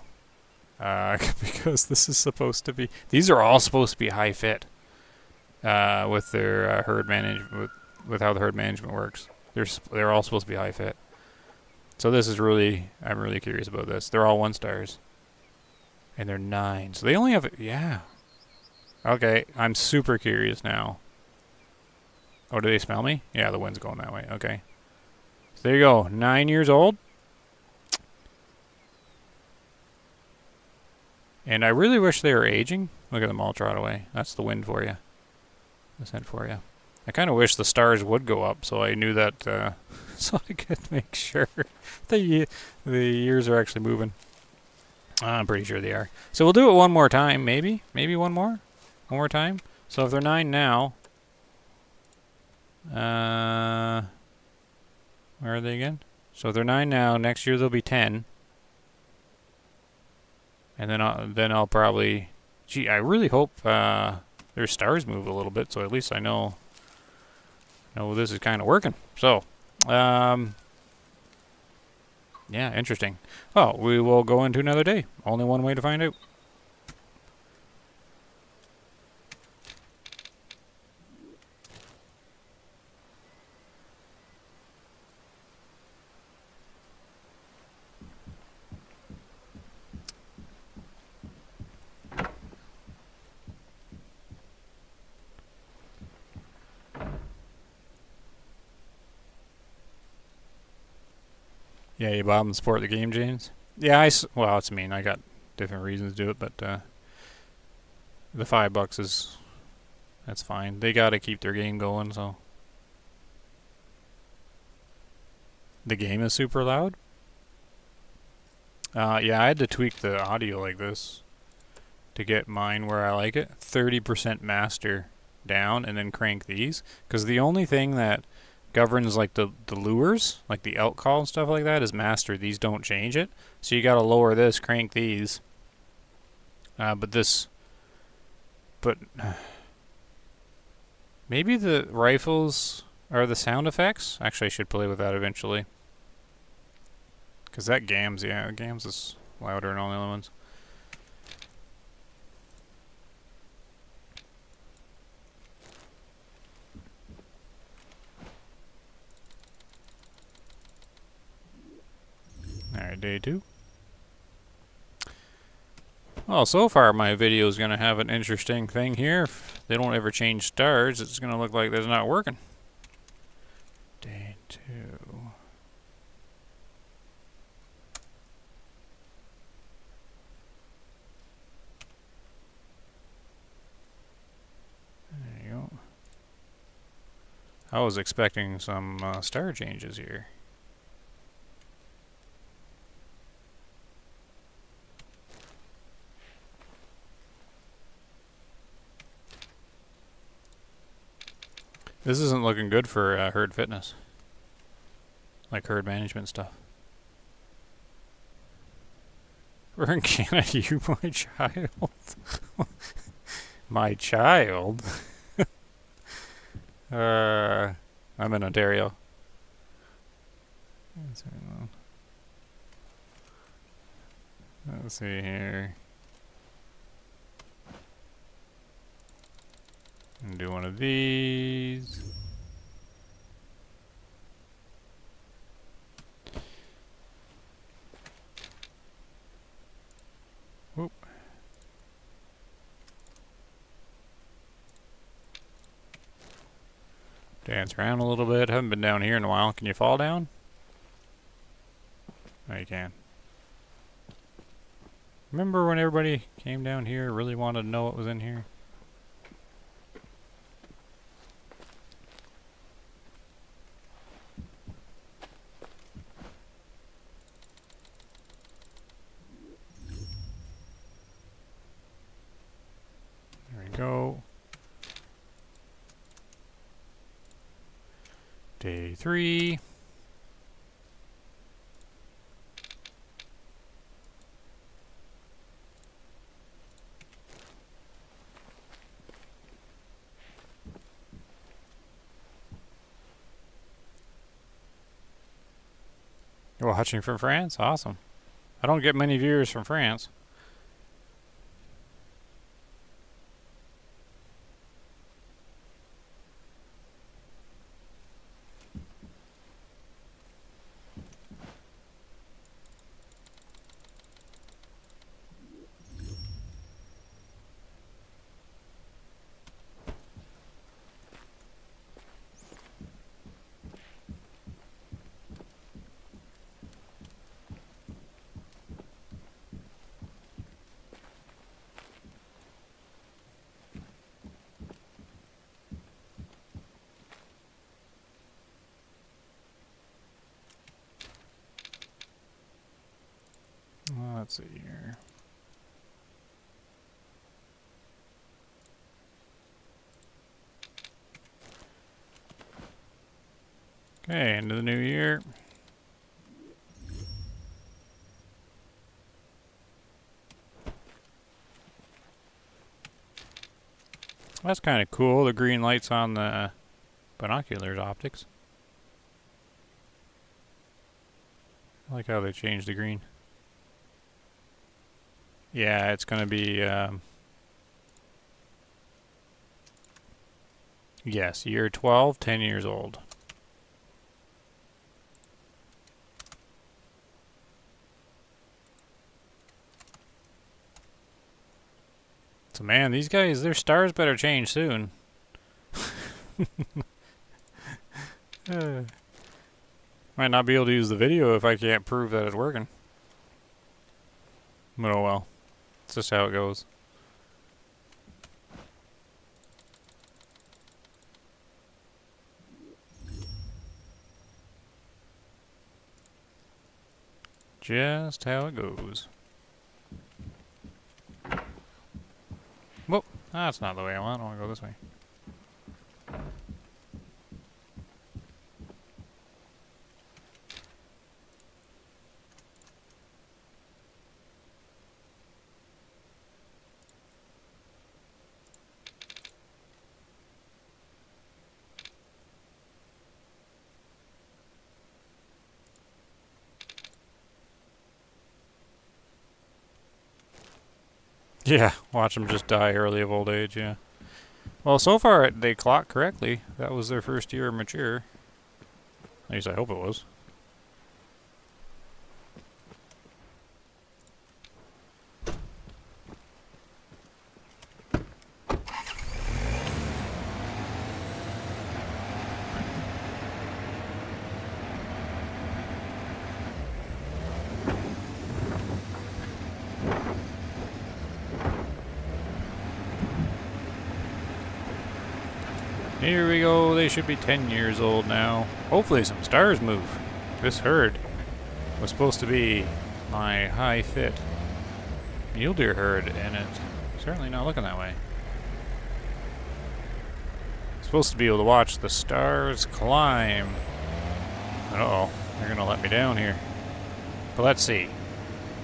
Because this is supposed to be... These are all supposed to be high fit. With their herd management... With how the herd management works. They're all supposed to be high fit. So this is really... I'm really curious about this. They're all 1-stars. And they're 9. So they only have... Yeah. Okay, I'm super curious now. Oh, do they smell me? Yeah, the wind's going that way. Okay. So there you go. 9 years old. And I really wish they were aging. Look at them all trot away. That's the wind for you. The scent for you. I kind of wish the stars would go up so I knew that, so I could make sure the years are actually moving. I'm pretty sure they are. So we'll do it one more time, maybe? Maybe one more? One more time? So if they're 9 now... where are they again? So if they're 9 now, next year they'll be 10. And then I'll probably... Gee, I really hope their stars move a little bit, so at least I know this is kind of working. So, yeah, interesting. Oh, we will go into another day. Only one way to find out. Yeah, you bought them to support the game, James? Yeah, well, it's mean. I got different reasons to do it, but the $5 is, that's fine. They gotta keep their game going, so. The game is super loud? Yeah, I had to tweak the audio like this to get mine where I like it. 30% master down and then crank these. Because the only thing that governs like the lures, like the elk call and stuff like that, is master. These don't change it. So you gotta lower this, crank these. But maybe the rifles are the sound effects? Actually, I should play with that eventually. Because that GAMS, yeah, GAMS is louder than all the other ones. Alright, day 2. Well, so far my video is going to have an interesting thing here. If they don't ever change stars, it's going to look like it's not working. Day 2. There you go. I was expecting some star changes here. This isn't looking good for herd fitness. Like herd management stuff. We're in Canada, you my child. My child? I'm in Ontario. Let's see here. And do one of these. Whoop. Dance around a little bit. Haven't been down here in a while. Can you fall down? No, you can. Remember when everybody came down here, really wanted to know what was in here? There we go. Day 3. You're watching from France? Awesome. I don't get many viewers from France. Let's see here. Okay, into the new year. That's kind of cool, the green lights on the binoculars optics. I like how they changed the green. Yeah, it's going to be, yes, year 12, 10 years old. So man, these guys, their stars better change soon. Might not be able to use the video if I can't prove that it's working. But oh well. It's just how it goes. Just how it goes. Whoa, that's not the way I want. I want to go this way. Yeah, watch them just die early of old age, yeah. Well, so far they clocked correctly. That was their first year mature. At least I hope it was. Here we go, they should be 10 years old now. Hopefully some stars move. This herd was supposed to be my high fit mule deer herd, and it's certainly not looking that way. Supposed to be able to watch the stars climb. Uh-oh, they're gonna let me down here. But let's see.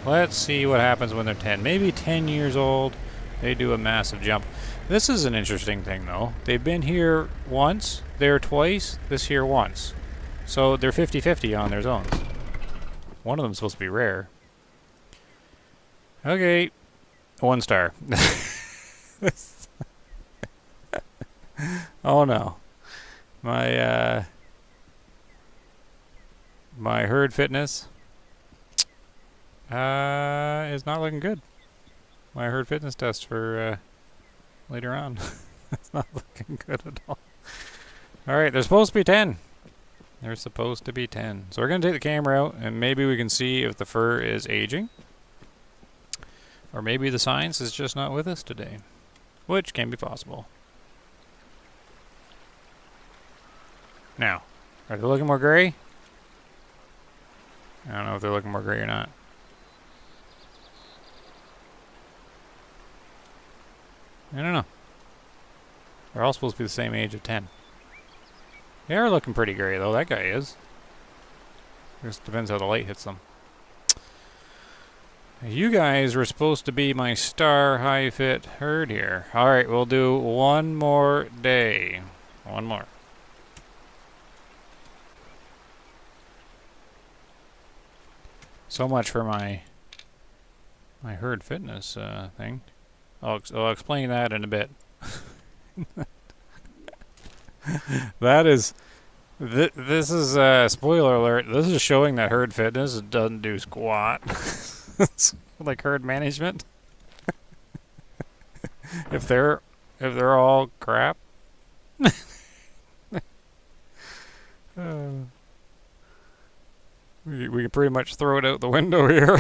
Let's see what happens when they're 10. Maybe 10 years old, they do a massive jump. This is an interesting thing, though. They've been here once, there twice, this here once. So they're 50-50 on their zones. One of them's supposed to be rare. Okay, 1 star. Oh no. My herd fitness is not looking good. My herd fitness test for later on. It's not looking good at all. Alright, they're supposed to be 10. They're supposed to be 10. So we're going to take the camera out and maybe we can see if the fur is aging. Or maybe the science is just not with us today. Which can be possible. Now, are they looking more gray? I don't know if they're looking more gray or not. I don't know. They're all supposed to be the same age of 10. They are looking pretty gray, though. That guy is. Just depends how the light hits them. You guys were supposed to be my star high fit herd here. Alright, we'll do one more day. One more. So much for my herd fitness thing. I'll explain that in a bit. That is... This is, spoiler alert, this is showing that herd fitness doesn't do squat. Like herd management. If they're all crap. We can pretty much throw it out the window here.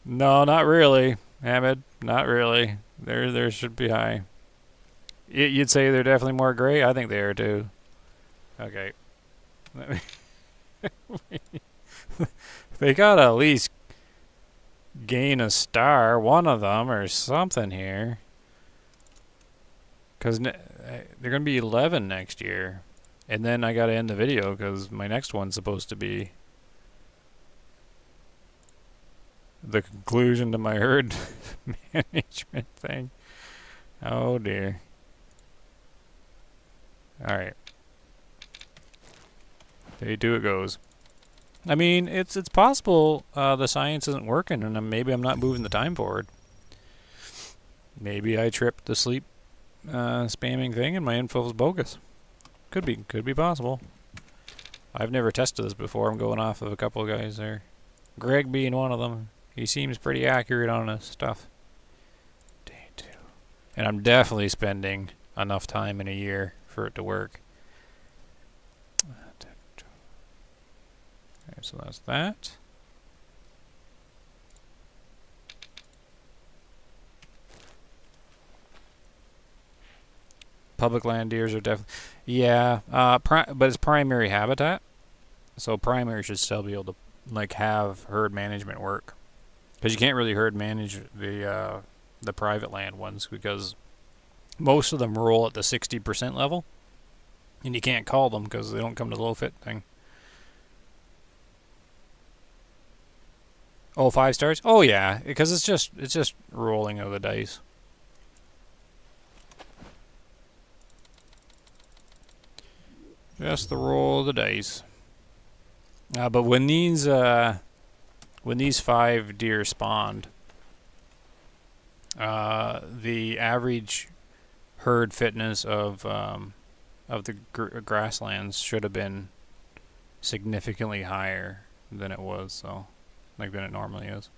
No, not really, Ahmed. Not really. There should be high. You'd say they're definitely more gray? I think they are too. Okay. They gotta at least gain a star, one of them, or something here. Because they're gonna be 11 next year. And then I gotta end the video because my next one's supposed to be the conclusion to my herd management thing. Oh dear. Alright. Day 2 it goes. I mean, it's possible the science isn't working and maybe I'm not moving the time forward. Maybe I tripped the sleep spamming thing and my info is bogus. Could be possible. I've never tested this before. I'm going off of a couple of guys there. Greg being one of them. He seems pretty accurate on his stuff. Day 2. And I'm definitely spending enough time in a year for it to work. so that's that. Public land deers are definitely, yeah, but it's primary habitat, so primary should still be able to like have herd management work, because you can't really herd manage the private land ones because most of them roll at the 60% level, and you can't call them because they don't come to the low fit thing. Oh, 5 stars? Oh yeah, because it's just rolling of the dice. Just the roll of the dice. But when these 5 deer spawned, the average herd fitness of the grasslands should have been significantly higher than it was, so like than it normally is.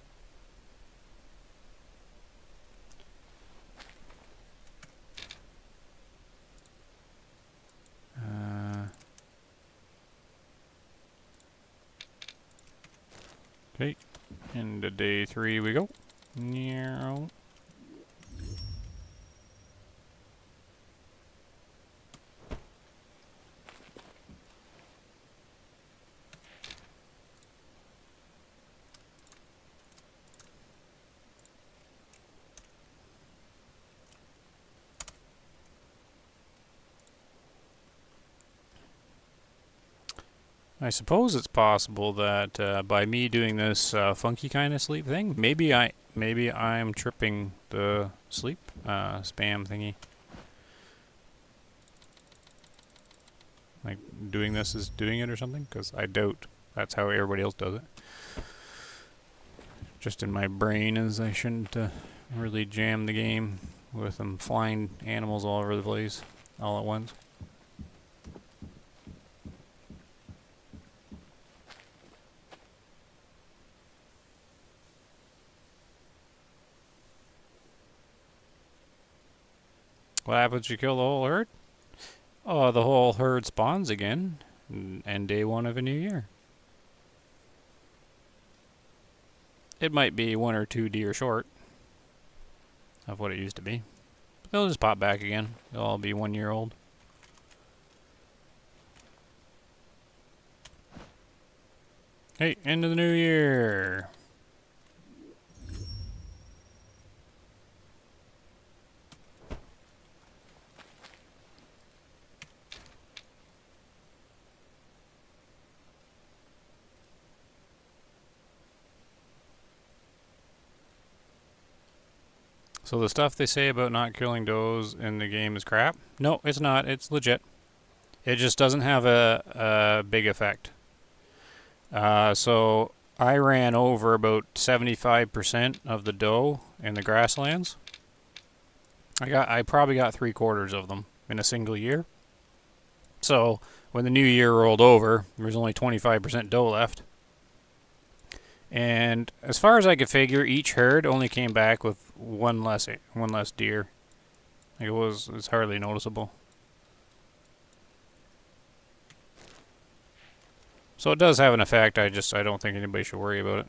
Okay, into day 3 we go. Meow. I suppose it's possible that by me doing this funky kind of sleep thing, maybe I'm tripping the sleep spam thingy. Like doing this is doing it or something, because I doubt that's how everybody else does it. Just in my brain is I shouldn't really jam the game with them flying animals all over the place all at once. What happens if you kill the whole herd? Oh, the whole herd spawns again, and day 1 of a new year. It might be 1 or 2 deer short of what it used to be. But they'll just pop back again. They'll all be 1 year old. Hey, end of the new year. So the stuff they say about not killing does in the game is crap? No, it's not. It's legit. It just doesn't have a big effect. So I ran over about 75% of the doe in the grasslands. I probably got 3/4 of them in a single year. So when the new year rolled over, there was only 25% doe left. And as far as I could figure, each herd only came back with one less deer. Like it's hardly noticeable. So it does have an effect. I don't think anybody should worry about it.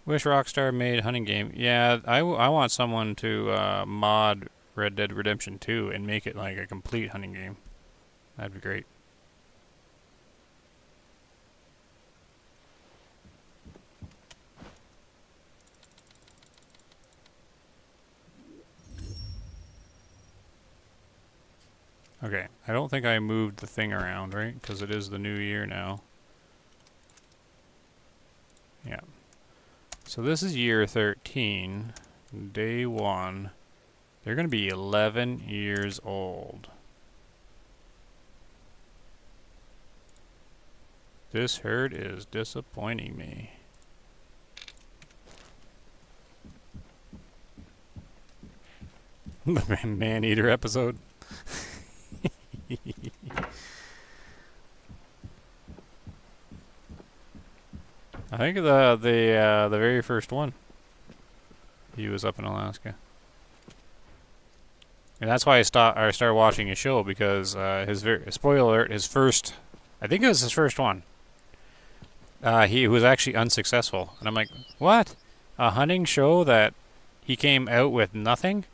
Wish Rockstar made hunting game. Yeah, I want someone to mod Red Dead Redemption 2 and make it like a complete hunting game. That'd be great. Okay, I don't think I moved the thing around, right? Because it is the new year now. Yeah. So this is year 13, day 1. They're going to be 11 years old. This herd is disappointing me. The man-eater episode. I think the very first one, he was up in Alaska, and that's why I started watching his show, because spoiler alert, his first I think it was his first one. He was actually unsuccessful. And I'm like, what? A hunting show that he came out with nothing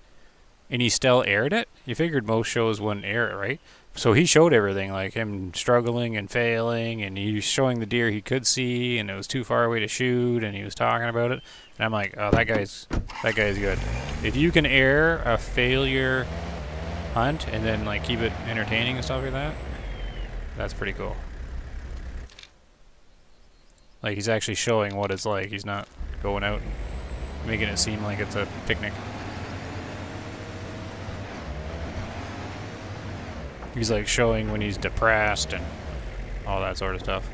and he still aired it? You figured most shows wouldn't air it, right? So he showed everything, like him struggling and failing, and he was showing the deer he could see, and it was too far away to shoot, and he was talking about it. And I'm like, oh, that guy's good. If you can air a failure hunt and then like keep it entertaining and stuff like that, that's pretty cool. Like he's actually showing what it's like. He's not going out and making it seem like it's a picnic. He's like showing when he's depressed and all that sort of stuff.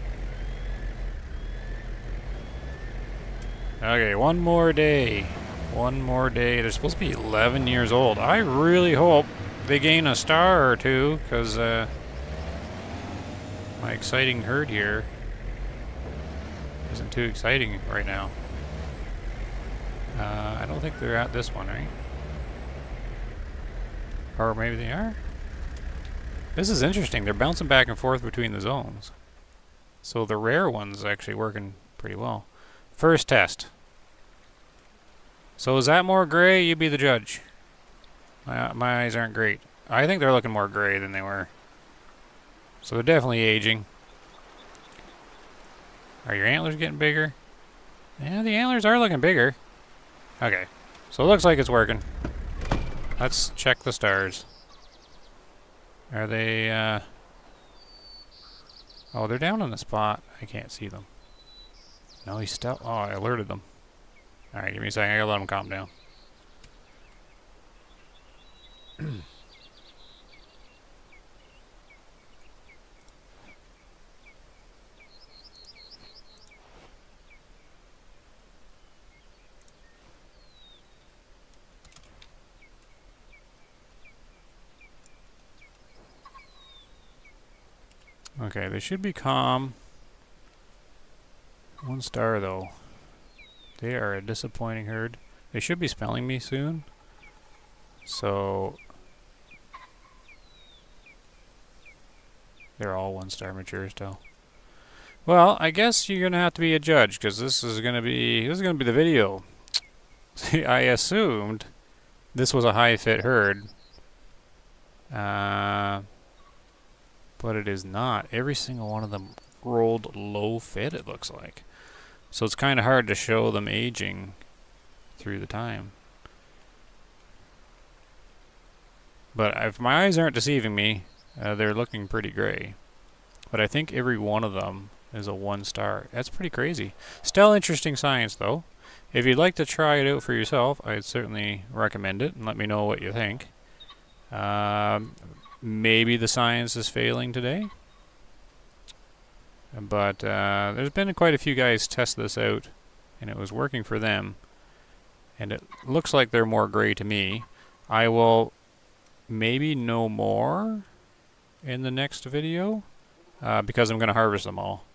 Okay, one more day. One more day. They're supposed to be 11 years old. I really hope they gain a star or two, because my exciting herd here isn't too exciting right now. I don't think they're at this one, right? Or maybe they are? This is interesting. They're bouncing back and forth between the zones. So the rare one's actually working pretty well. First test. So is that more gray? You be the judge. My eyes aren't great. I think they're looking more gray than they were. So they're definitely aging. Are your antlers getting bigger? Yeah, the antlers are looking bigger. Okay. So it looks like it's working. Let's check the stars. Are they, oh, they're down in the spot. I can't see them. No, he's still... Oh, I alerted them. Alright, give me a second. I gotta let them calm down. Okay, they should be calm. One star, though. They are a disappointing herd. They should be smelling me soon. So... they're all one-star mature still. Well, I guess you're gonna have to be a judge, because this is gonna be the video. See, I assumed this was a high-fit herd. But it is not. Every single one of them rolled low fit, it looks like. So it's kind of hard to show them aging through the time. But if my eyes aren't deceiving me, they're looking pretty gray. But I think every one of them is a 1-star. That's pretty crazy. Still interesting science, though. If you'd like to try it out for yourself, I'd certainly recommend it, and let me know what you think. Maybe the science is failing today. But there's been quite a few guys test this out, and it was working for them. And it looks like they're more gray to me. I will maybe know more in the next video, because I'm going to harvest them all.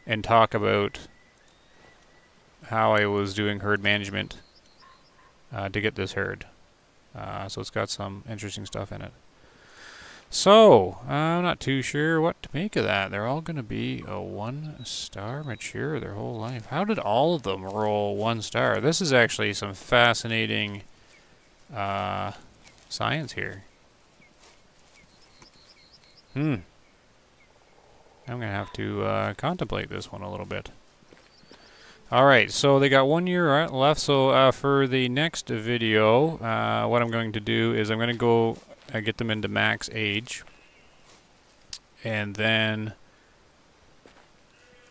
And talk about how I was doing herd management to get this herd. So it's got some interesting stuff in it. So, I'm not too sure what to make of that. They're all going to be a 1-star mature their whole life. How did all of them roll 1-star? This is actually some fascinating science here. I'm going to have to contemplate this one a little bit. Alright, so they got 1 year left, so for the next video, what I'm going to do is I'm going to go get them into max age, and then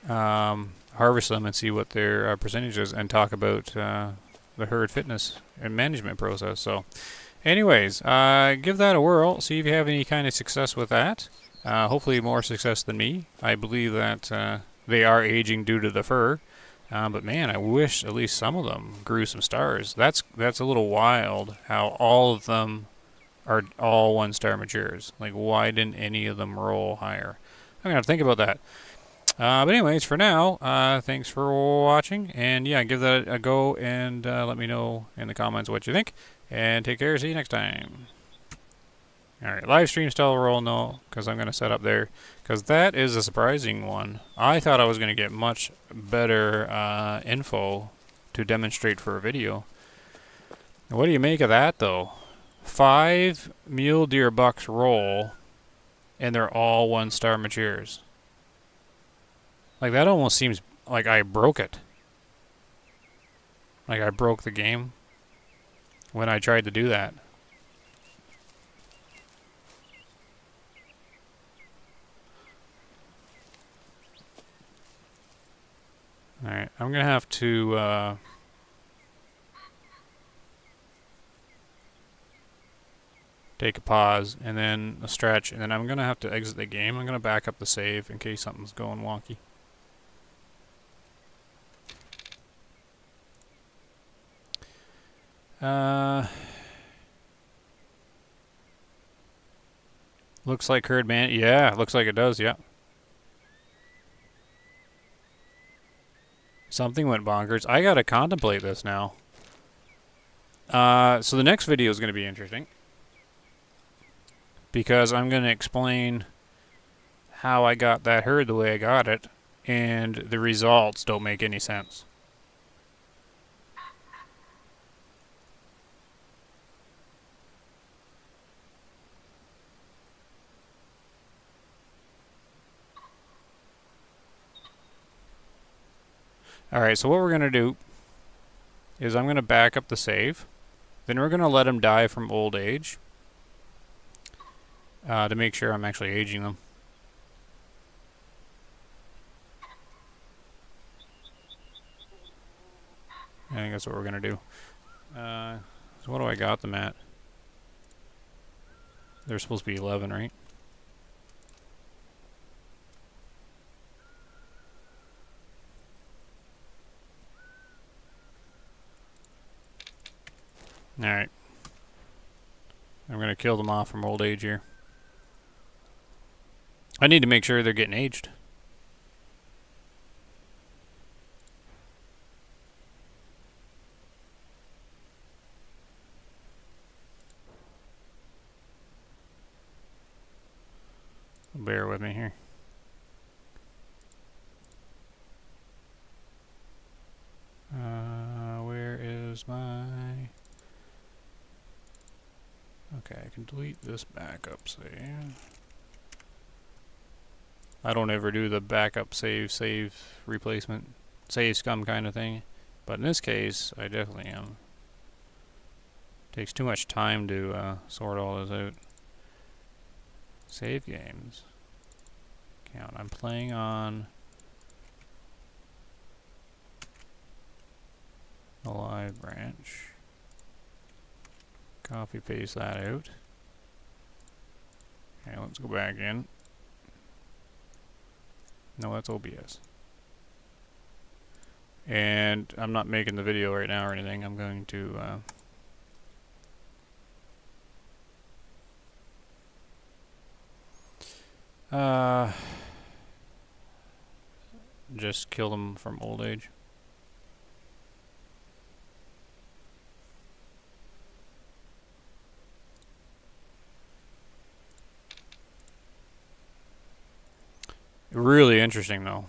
harvest them and see what their percentage is, and talk about the herd fitness and management process. So anyways, give that a whirl, see if you have any kind of success with that. Hopefully more success than me. I believe that they are aging due to the fur. But man, I wish at least some of them grew some stars. That's a little wild how all of them are all 1-star matures. Like, why didn't any of them roll higher? I'm going to have to think about that. But anyways, for now, thanks for watching. And yeah, give that a go and let me know in the comments what you think. And take care. See you next time. Alright, live stream style roll, no, because I'm going to set up there. Because that is a surprising one. I thought I was going to get much better info to demonstrate for a video. What do you make of that, though? 5 mule deer bucks roll, and they're all 1-star matures. Like, that almost seems like I broke it. Like I broke the game when I tried to do that. Alright, I'm going to have to take a pause and then a stretch, and then I'm going to have to exit the game. I'm going to back up the save in case something's going wonky. Looks like herd man. Yeah, looks like it does, yeah. Something went bonkers. I gotta contemplate this now. So the next video is going to be interesting. Because I'm going to explain how I got that herd the way I got it. And the results don't make any sense. Alright, so what we're going to do is I'm going to back up the save. Then we're going to let them die from old age. To make sure I'm actually aging them. I think that's what we're going to do. So what do I got them at? They're supposed to be 11, right? Alright. I'm going to kill them off from old age here. I need to make sure they're getting aged. Bear with me here. Where is my... Okay, I can delete this backup save. I don't ever do the backup save replacement, save scum kind of thing. But in this case, I definitely am. Takes too much time to sort all this out. Save games. Count. I'm playing on the live branch. Copy paste that out. Okay, let's go back in. No, that's OBS. And I'm not making the video right now or anything. I'm going to just kill them from old age. Really interesting though.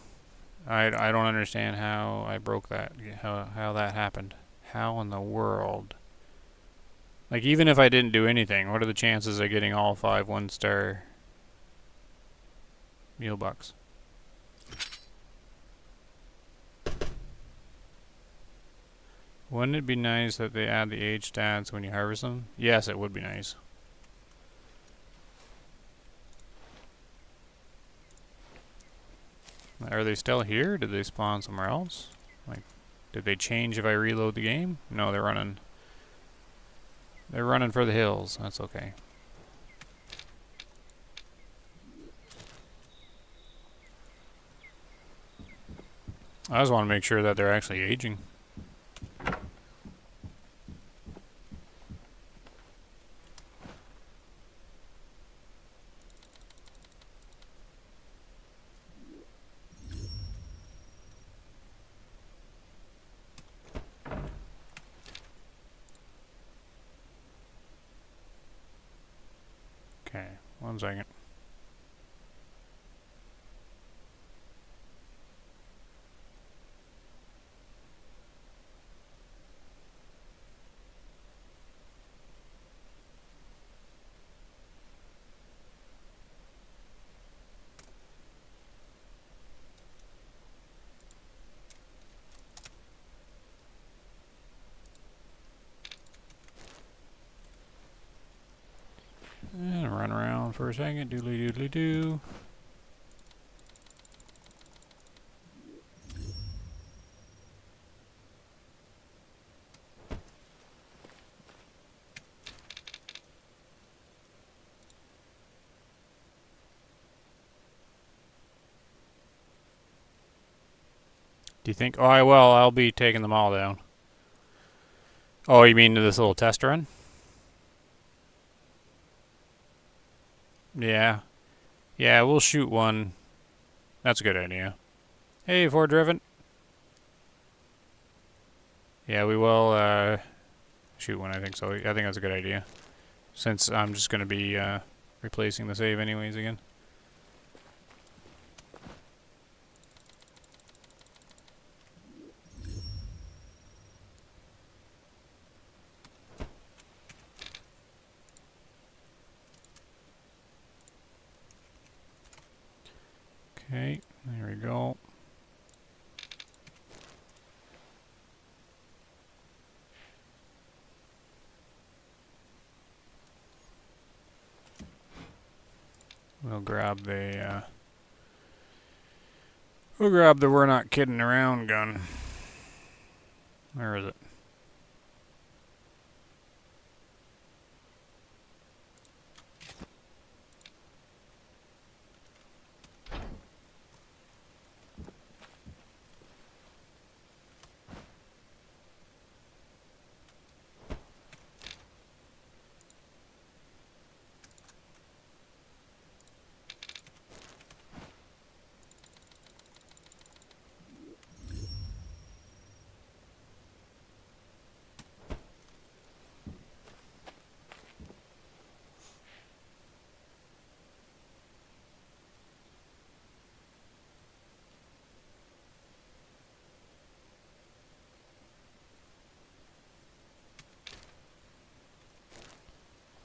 I don't understand how I broke that, how that happened. How in the world? Like, even if I didn't do anything, what are the chances of getting all 5 1-star mule bucks? Wouldn't it be nice that they add the age stats when you harvest them? Yes, it would be nice. Are they still here? Did they spawn somewhere else? Like, did they change if I reload the game? No, they're running. They're running for the hills. That's okay. I just want to make sure that they're actually aging. 1 second. And run around for a second. Doodly doodly doo. Do you think? Oh, I'll be taking them all down. Oh, you mean this little test run? Yeah. Yeah, we'll shoot one. That's a good idea. Hey, Ford Driven. Yeah, we will shoot one, I think so. I think that's a good idea. Since I'm just going to be replacing the save anyways again. Okay, there we go. We'll grab the we're not kidding around gun. Where is it?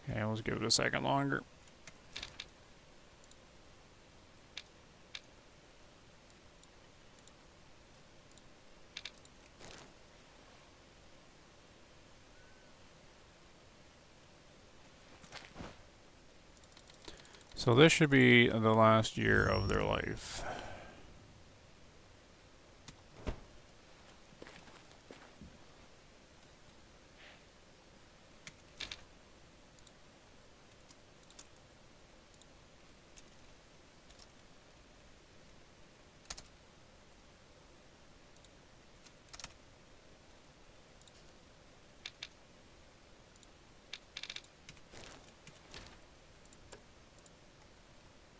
Okay, let's give it a second longer. So this should be the last year of their life.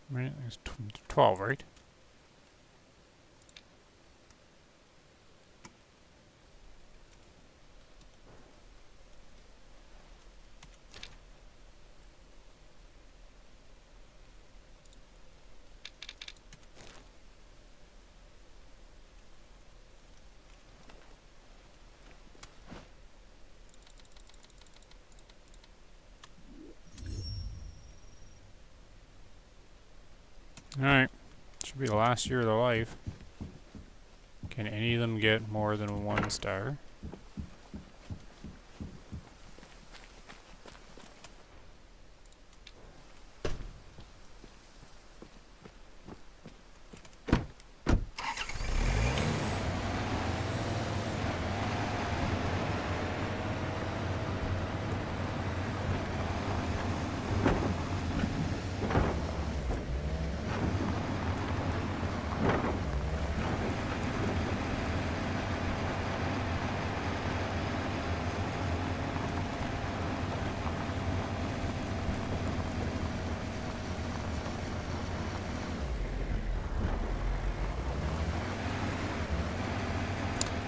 Right, it's 12, right? Alright, should be the last year of their life. Can any of them get more than 1 star?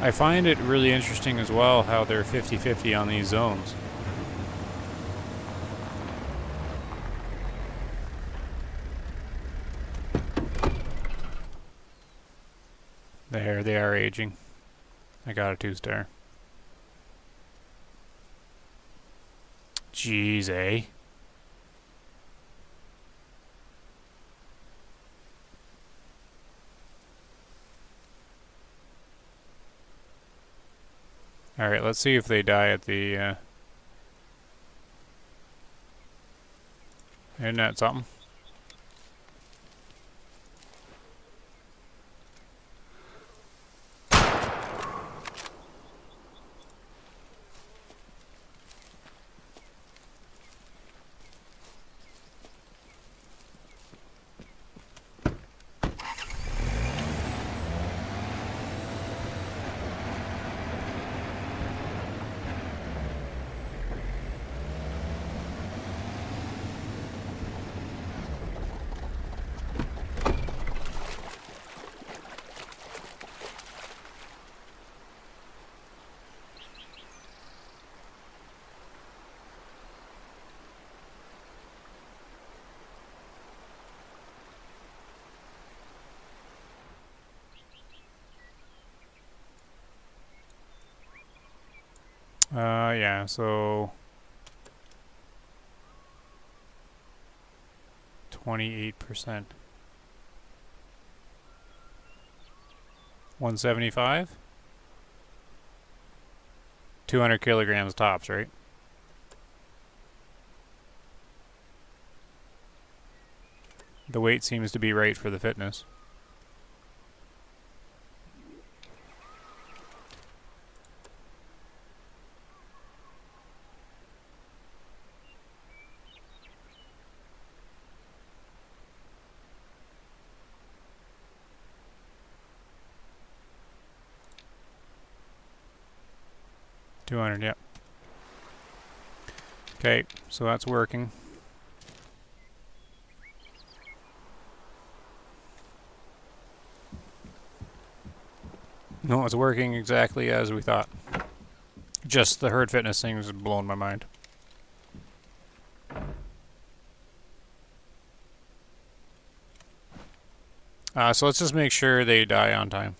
I find it really interesting as well how they're 50-50 on these zones. There, they are aging. I got a 2-star. Jeez, eh? Alright, let's see if they die at the, Isn't that something? Yeah, so 28%. 175? 200 kilograms tops, right? The weight seems to be right for the fitness. $200, yep. Okay, so that's working. No, it's working exactly as we thought. Just the herd fitness thing has blown my mind. So let's just make sure they die on time.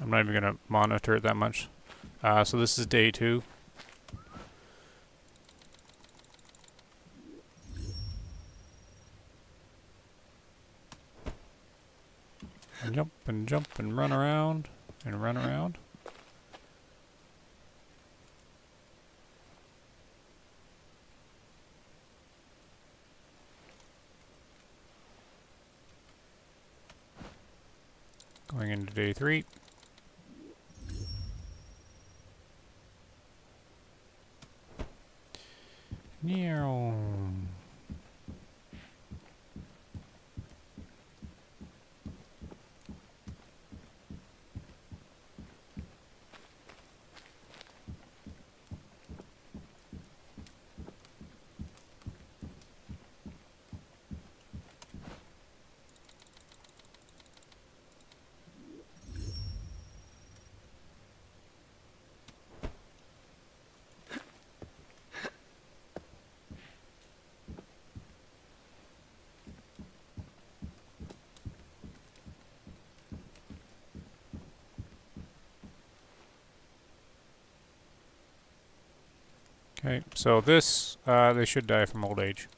I'm not even going to monitor it that much. So this is day 2. Jump and run around and run around. Going into day 3. Meow. Okay, so this, they should die from old age.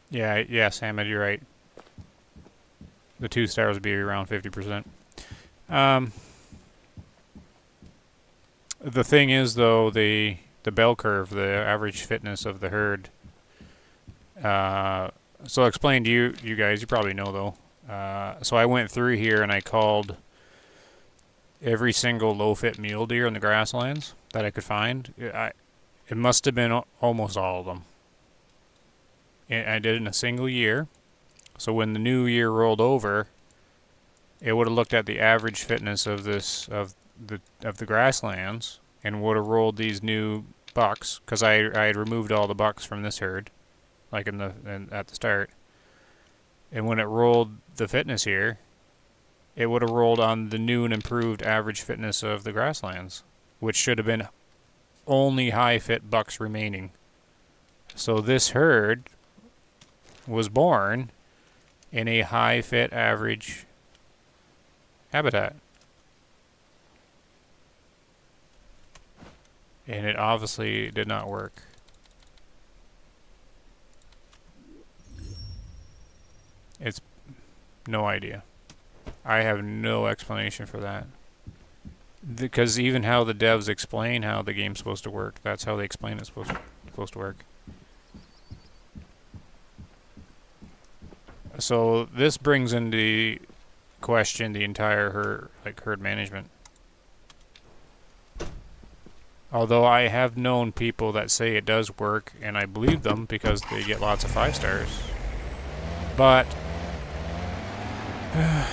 Yeah, yes, Hamid, you're right. The 2 stars would be around 50%. The thing is, though, the bell curve, the average fitness of the herd. So I'll explain to you guys. You probably know, though. So I went through here and I called every single low-fit mule deer in the grasslands that I could find. It must have been almost all of them. I did it in a single year. So when the new year rolled over, it would have looked at the average fitness of the grasslands and would have rolled these new bucks, because I had removed all the bucks from this herd, like at the start. And when it rolled the fitness here, it would have rolled on the new and improved average fitness of the grasslands, which should have been only high fit bucks remaining. So this herd was born in a high fit average habitat. And it obviously did not work. It's no idea. I have no explanation for that. Because even how the devs explain how the game's supposed to work, that's how they explain it's supposed to work. So this brings into question the entire herd management. Although I have known people that say it does work, and I believe them because they get lots of 5 stars. But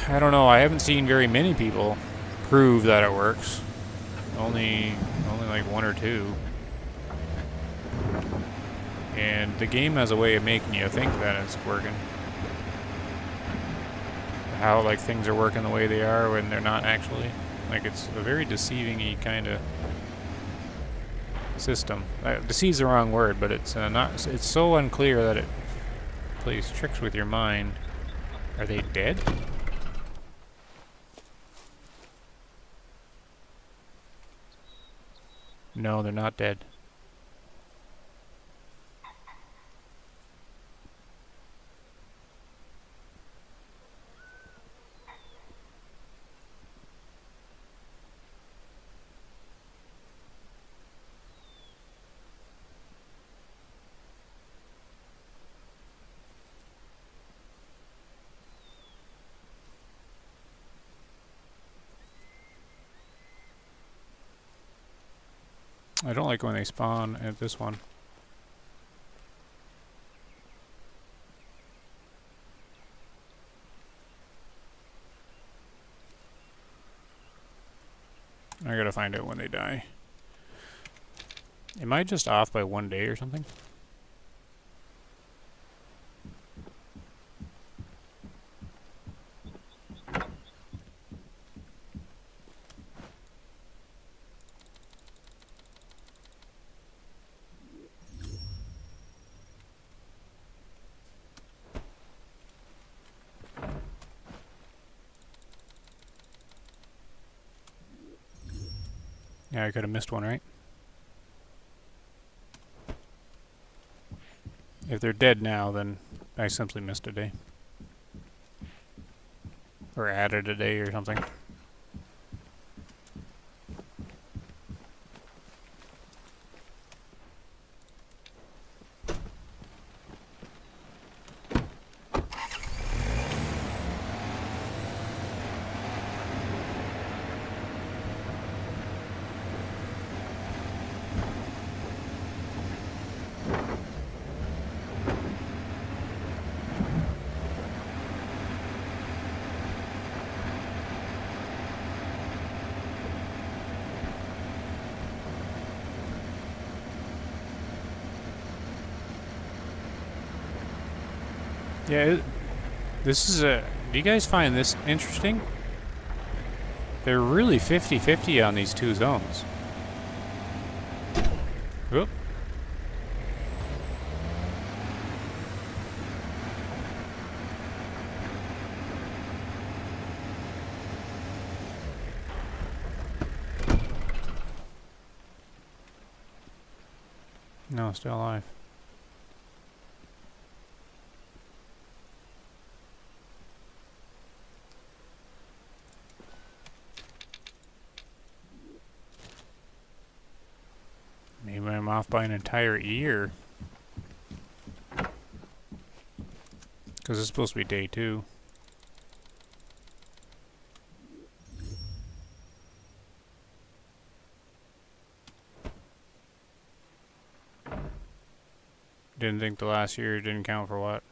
I don't know. I haven't seen very many people prove that it works. Only like 1 or 2. And the game has a way of making you think that it's working. How like things are working the way they are when they're not actually. Like it's a very deceiving-y kind of system. Deceives the wrong word, but it's not. It's so unclear that it plays tricks with your mind. Are they dead? No, they're not dead. I don't like when they spawn at this one. I gotta find out when they die. Am I just off by 1 day or something? Yeah, I could have missed one, right? If they're dead now, then I simply missed a day. Or added a day or something. Yeah, this is a... Do you guys find this interesting? They're really 50-50 on these 2 zones. Whoop. No, still alive. Maybe I'm off by an entire year. Because it's supposed to be day 2. Didn't think the last year didn't count for what?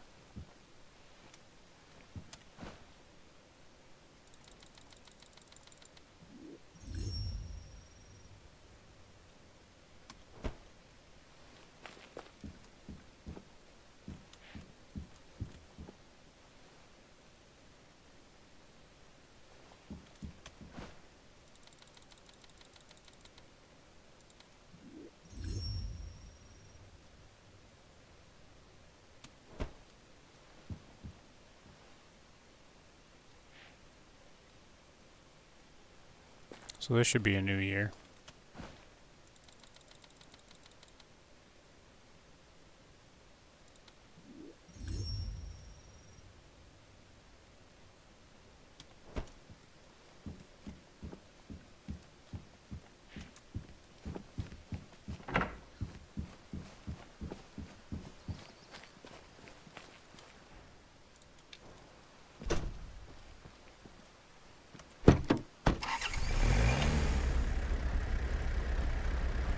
So this should be a new year.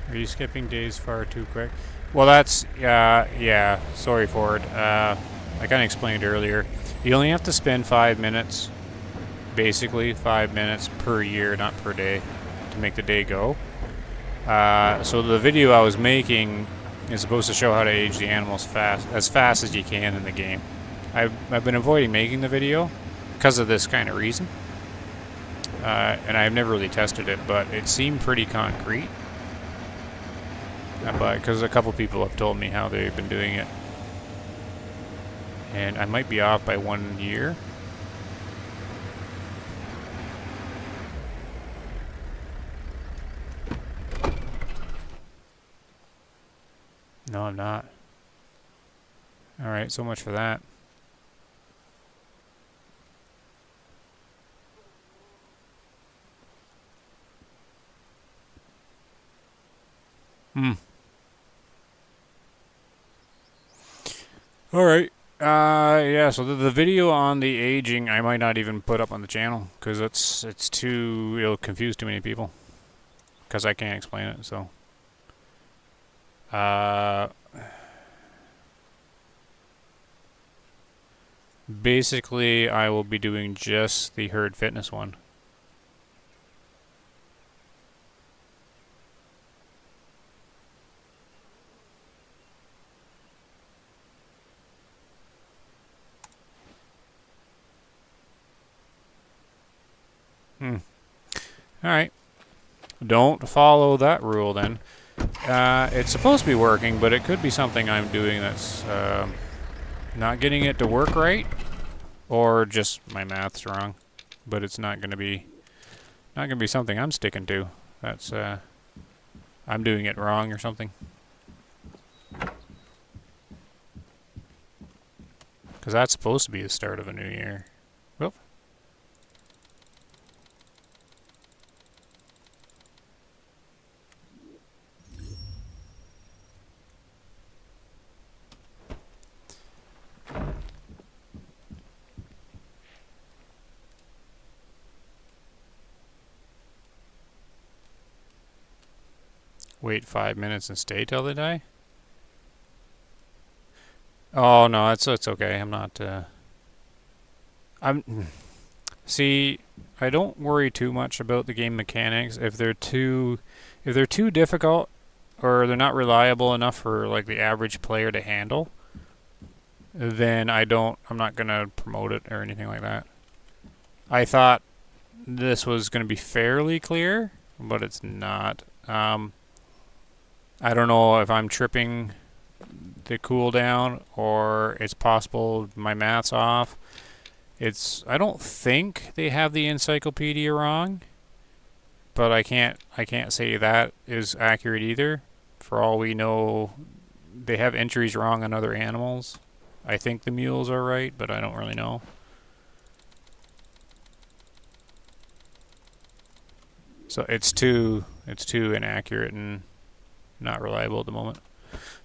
Are you skipping days far too quick? Well, that's, yeah, sorry Ford. I kind of explained earlier. You only have to spend 5 minutes, basically 5 minutes per year, not per day, to make the day go. So the video I was making is supposed to show how to age the animals as fast as you can in the game. I've been avoiding making the video because of this kind of reason. And I've never really tested it, but it seemed pretty concrete. Because a couple people have told me how they've been doing it. And I might be off by 1 year. No, I'm not. Alright, so much for that. Alright. Yeah, so the video on the aging I might not even put up on the channel because it'll confuse too many people. Because I can't explain it, so. Basically, I will be doing just the herd fitness one. Alright. Don't follow that rule then. It's supposed to be working, but it could be something I'm doing that's not getting it to work right, or just my math's wrong. But it's not gonna be something I'm sticking to. That's I'm doing it wrong or something. Because that's supposed to be the start of a new year. Whoop. Wait 5 minutes and stay till they die? Oh no, it's okay. I'm not. See, I don't worry too much about the game mechanics. If they're too difficult, or they're not reliable enough for like the average player to handle, then I'm not gonna promote it or anything like that. I thought this was gonna be fairly clear, but it's not. I don't know if I'm tripping the cooldown, or it's possible my math's off. I don't think they have the encyclopedia wrong, but I can't say that is accurate either. For all we know, they have entries wrong on other animals. I think the mules are right, but I don't really know. So it's too inaccurate and not reliable at the moment.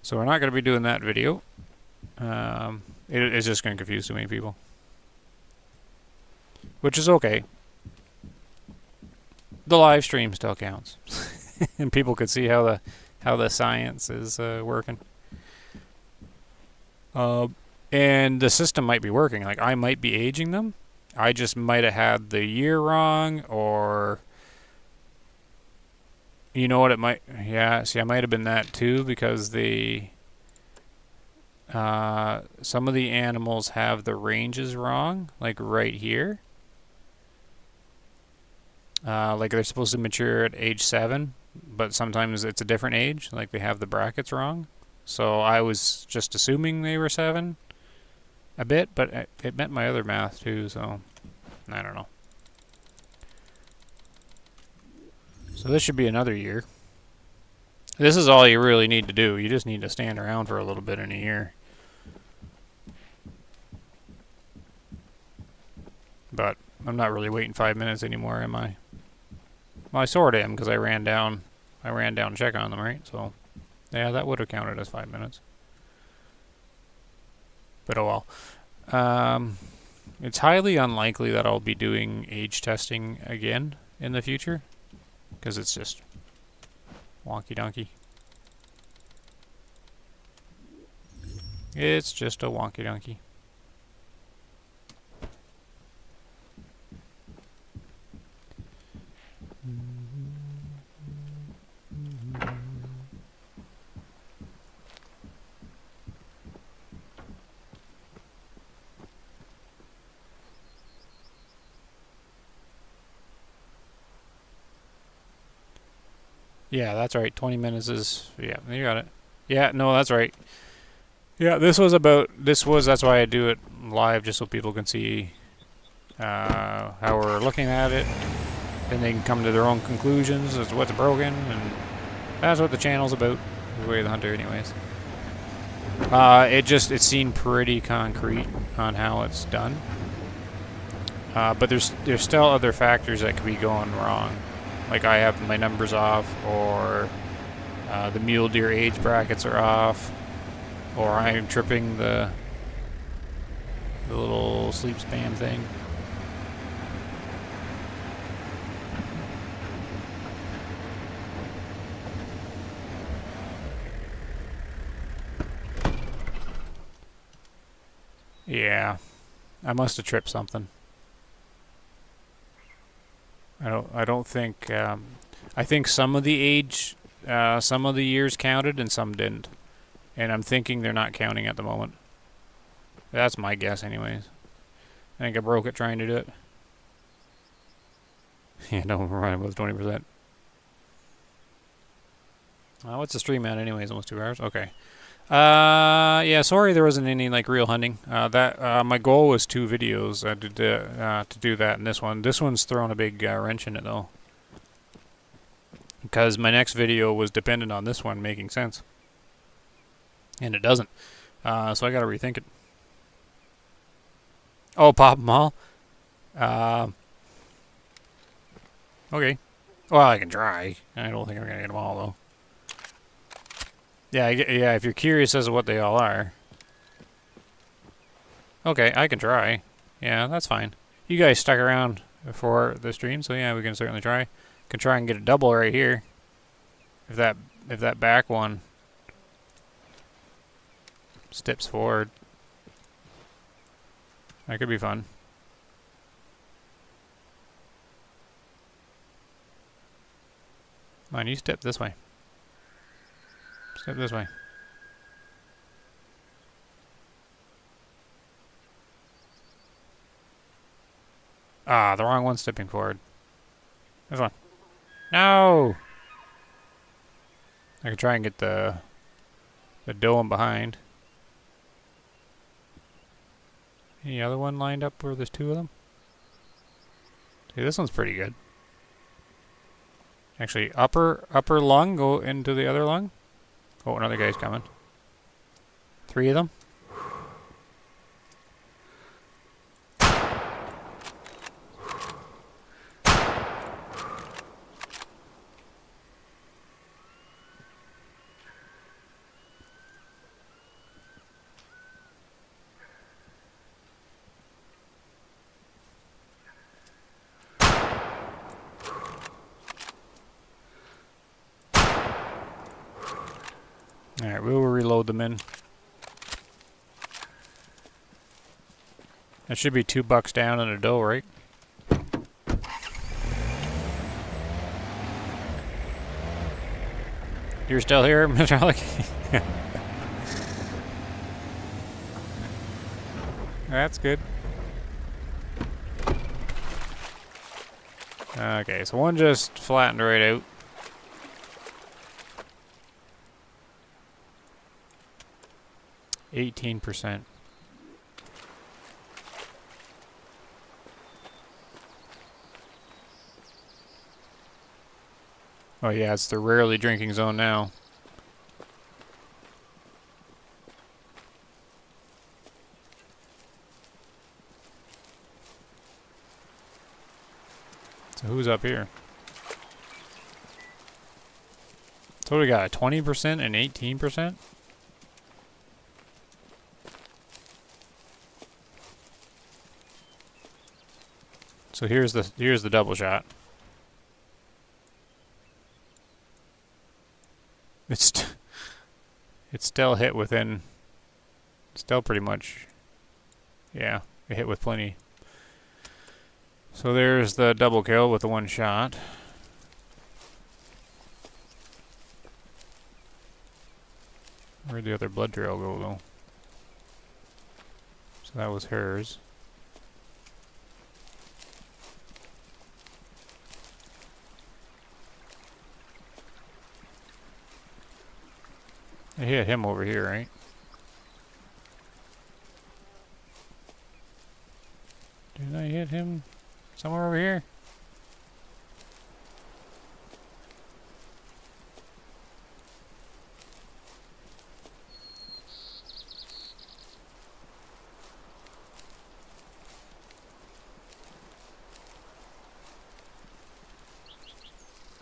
So we're not going to be doing that video. It's just going to confuse too many people. Which is okay. The live stream still counts. And people could see how the science is working. And the system might be working. Like, I might be aging them. I just might have had the year wrong, or... You know what it might... Yeah, see, I might have been that too, because some of the animals have the ranges wrong, like right here. Like they're supposed to mature at age 7, but sometimes it's a different age, like they have the brackets wrong. So I was just assuming they were 7 a bit, but it meant my other math too, so I don't know. So this should be another year. This is all you really need to do. You just need to stand around for a little bit in a year. But I'm not really waiting 5 minutes anymore, am I? Well, I sort of am because I ran down to check on them, right? So, yeah, that would have counted as 5 minutes. But oh well. It's highly unlikely that I'll be doing age testing again in the future, because it's just wonky donkey. It's just a wonky donkey. Yeah, that's right. 20 minutes is... Yeah, you got it. Yeah, no, that's right. Yeah, that's why I do it live, just so people can see how we're looking at it. Then they can come to their own conclusions as to what's broken, and that's what the channel's about. The Way of the Hunter, anyways. It seemed pretty concrete on how it's done. But there's still other factors that could be going wrong. Like I have my numbers off, or the mule deer age brackets are off, or I'm tripping the little sleep span thing. Yeah, I must have tripped something. I don't think. I think some of the age, some of the years counted and some didn't, and I'm thinking they're not counting at the moment. That's my guess, anyways. I think I broke it trying to do it. Yeah, don't run above 20%. What's the stream at, anyways? Almost 2 hours. Okay. Yeah, sorry there wasn't any like real hunting. My goal was 2 videos to do that, and this one's thrown a big wrench in it though, because my next video was dependent on this one making sense, and it doesn't. So I got to rethink it. Oh, pop them all. Okay. Well, I can try. I don't think I'm gonna get them all though. Yeah, if you're curious as to what they all are. Okay, I can try. Yeah, that's fine. You guys stuck around for the stream, so yeah, we can certainly try. Can try and get a double right here. If that back one steps forward. That could be fun. Come on, you step this way. Step this way. Ah, the wrong one's stepping forward. This one. No! I could try and get the dome behind. Any other one lined up where there's 2 of them? See, this one's pretty good. Actually, upper lung, go into the other lung. Oh, another guy's coming. 3 of them. Alright, we'll reload them in. That should be $2 down in a doe, right? You're still here, Mr. Alec? That's good. Okay, so one just flattened right out. %. Oh yeah, it's the rarely drinking zone now. So who's up here? So we got a 20% and 18%? So here's the double shot. It's still hit within, still pretty much, yeah, it hit with plenty. So there's the double kill with the one shot. Where'd the other blood trail go though? So that was hers. I hit him over here, right? Did I hit him somewhere over here?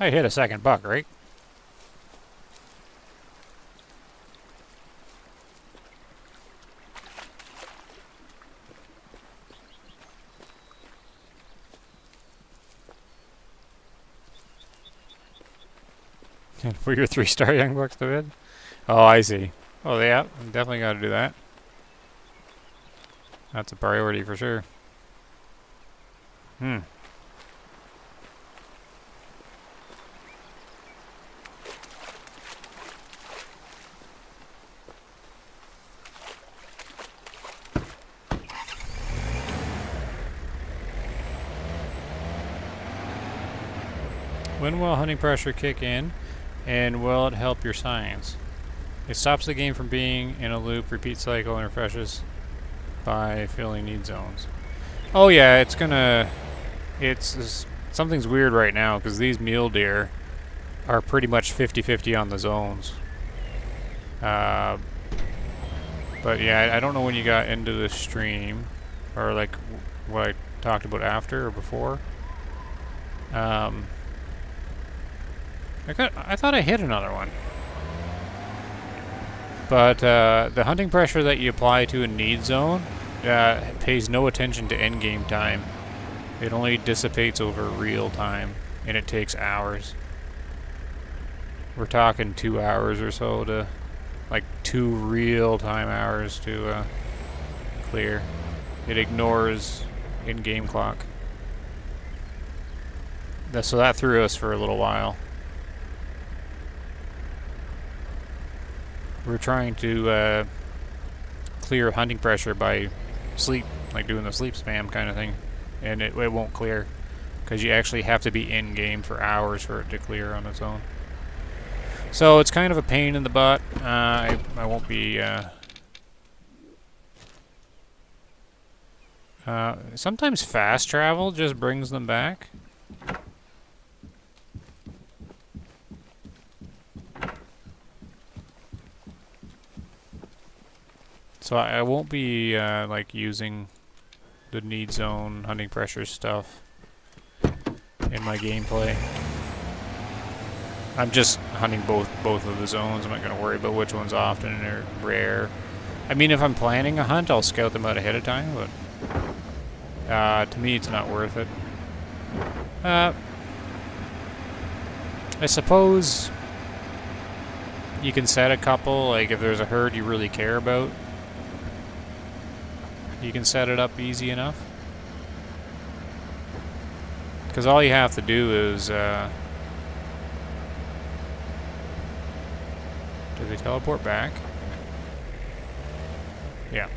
I hit a second buck, right? For your 3-star young bucks to bid? Oh, I see. Oh, yeah, definitely got to do that. That's a priority for sure. When will hunting pressure kick in, and will it help your science? It stops the game from being in a loop, repeat cycle, and refreshes by filling need zones. Oh yeah, it's gonna... something's weird right now, because these mule deer are pretty much 50-50 on the zones. But yeah, I don't know when you got into the stream, or like what I talked about after or before. I thought I hit another one. But the hunting pressure that you apply to a need zone pays no attention to end game time. It only dissipates over real time, and it takes hours. We're talking 2 hours or so to, like 2 real time hours to clear. It ignores in-game clock. So that threw us for a little while. We're trying to clear hunting pressure by sleep, like doing the sleep spam kind of thing, and it won't clear because you actually have to be in game for hours for it to clear on its own. So it's kind of a pain in the butt. I won't be. Sometimes fast travel just brings them back. So I won't be like using the need zone hunting pressure stuff in my gameplay. I'm just hunting both of the zones. I'm not going to worry about which one's often or rare. I mean, if I'm planning a hunt, I'll scout them out ahead of time, but to me, it's not worth it. I suppose you can set a couple, like if there's a herd you really care about, you can set it up easy enough. Because all you have to do is... do they teleport back? Yeah.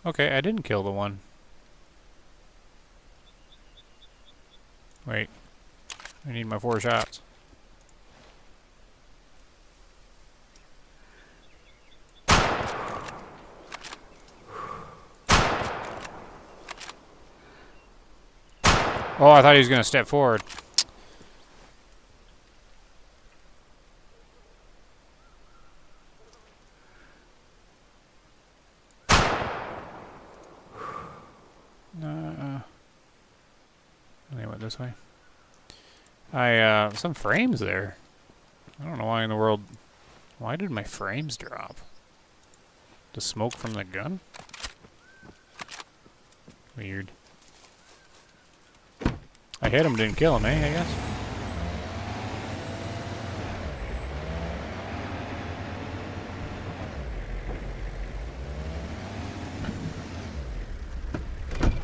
Okay, I didn't kill the one. Wait. I need my 4 shots. Oh, I thought he was going to step forward. They went this way. Some frames there. I don't know why in the world. Why did my frames drop? The smoke from the gun? Weird. I hit him, didn't kill him, I guess.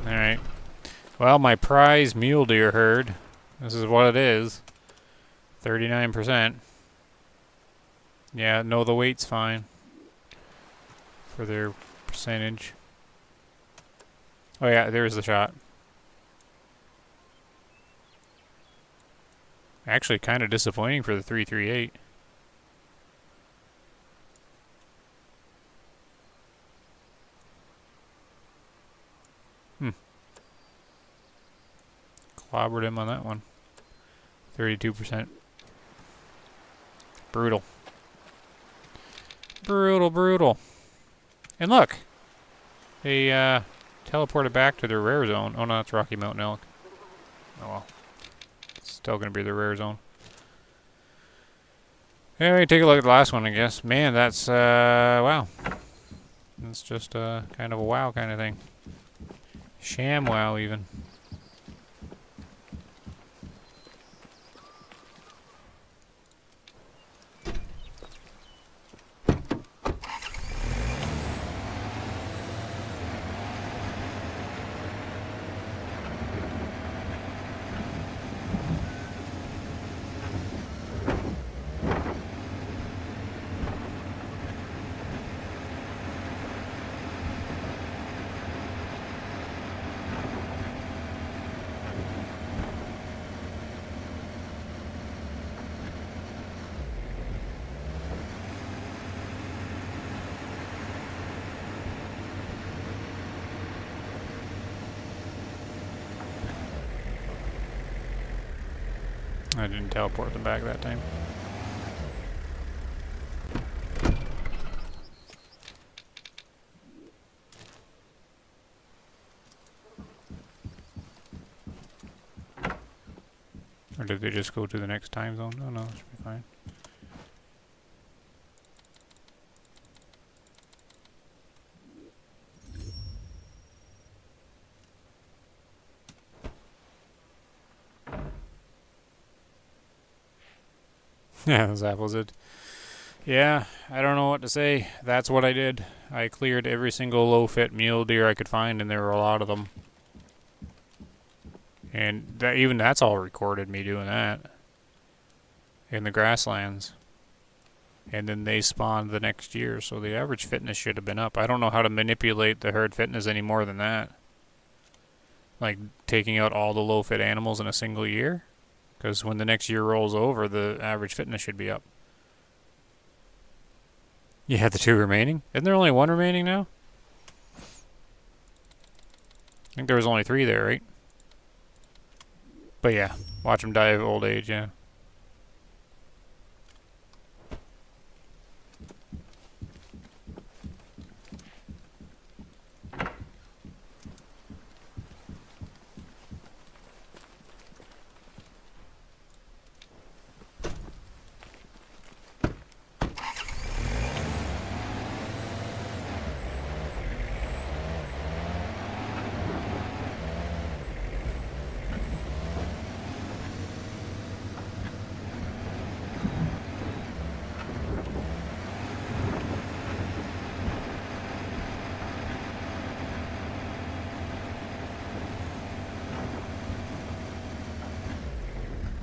Alright. Well, my prize mule deer herd. This is what it is. 39%. Yeah, no, the weight's fine. For their percentage. Oh yeah, there's the shot. Actually, kind of disappointing for the 338. Clobbered him on that one. 32%. Brutal. Brutal, brutal. And look! They teleported back to their rare zone. Oh no, that's Rocky Mountain elk. Oh well. It's still going to be the rare zone. Anyway, take a look at the last one, I guess. Man, that's, wow. It's just kind of a wow kind of thing. Sham wow, even. I didn't teleport them back that time. Or did they just go to the next time zone? Oh no, it should be fine. Yeah, those apples did. Yeah, I don't know what to say. That's what I did. I cleared every single low-fit mule deer I could find, and there were a lot of them. And that, even that's all recorded, me doing that. In the grasslands. And then they spawned the next year, so the average fitness should have been up. I don't know how to manipulate the herd fitness any more than that. Like, taking out all the low-fit animals in a single year? Because when the next year rolls over, the average fitness should be up. You had the 2 remaining? Isn't there only 1 remaining now? I think there was only 3 there, right? But yeah, watch them die of old age, yeah.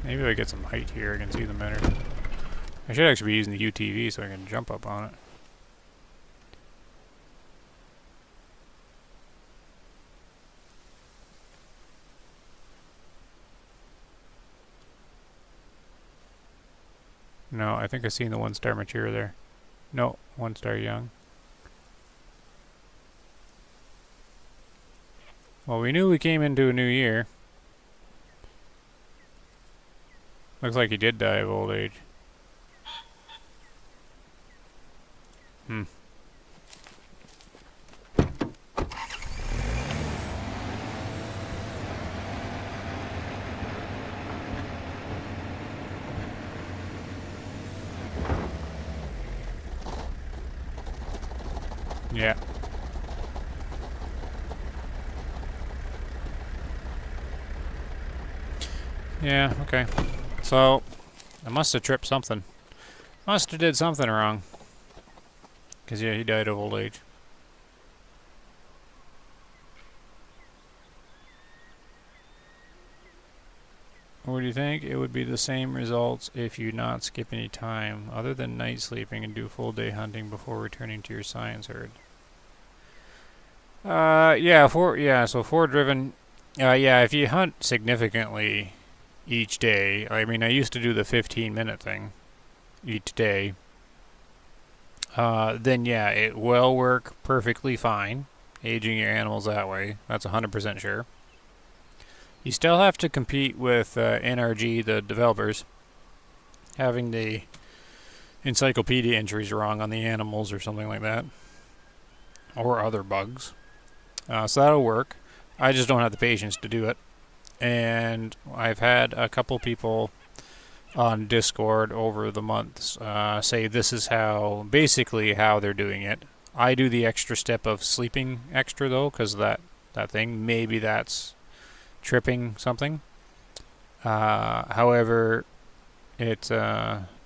Maybe if I get some height here, I can see them better. I should actually be using the UTV so I can jump up on it. No, I think I've seen the 1-star mature there. No, 1-star young. Well, we knew we came into a new year. Looks like he did die of old age. Hmm. Yeah. Yeah, okay. So, I must have tripped something. Must have did something wrong. Because, yeah, he died of old age. What do you think? It would be the same results if you not skip any time, other than night sleeping, and do full day hunting before returning to your science herd. So 4 driven. Yeah, if you hunt significantly each day, I mean, I used to do the 15-minute thing each day. Then yeah, it will work perfectly fine, aging your animals that way. That's 100% sure. You still have to compete with NRG, the developers, having the encyclopedia entries wrong on the animals or something like that, or other bugs. So that'll work. I just don't have the patience to do it. And I've had a couple people on Discord over the months say this is basically how they're doing it. I do the extra step of sleeping extra though, because that thing, maybe that's tripping something. However, it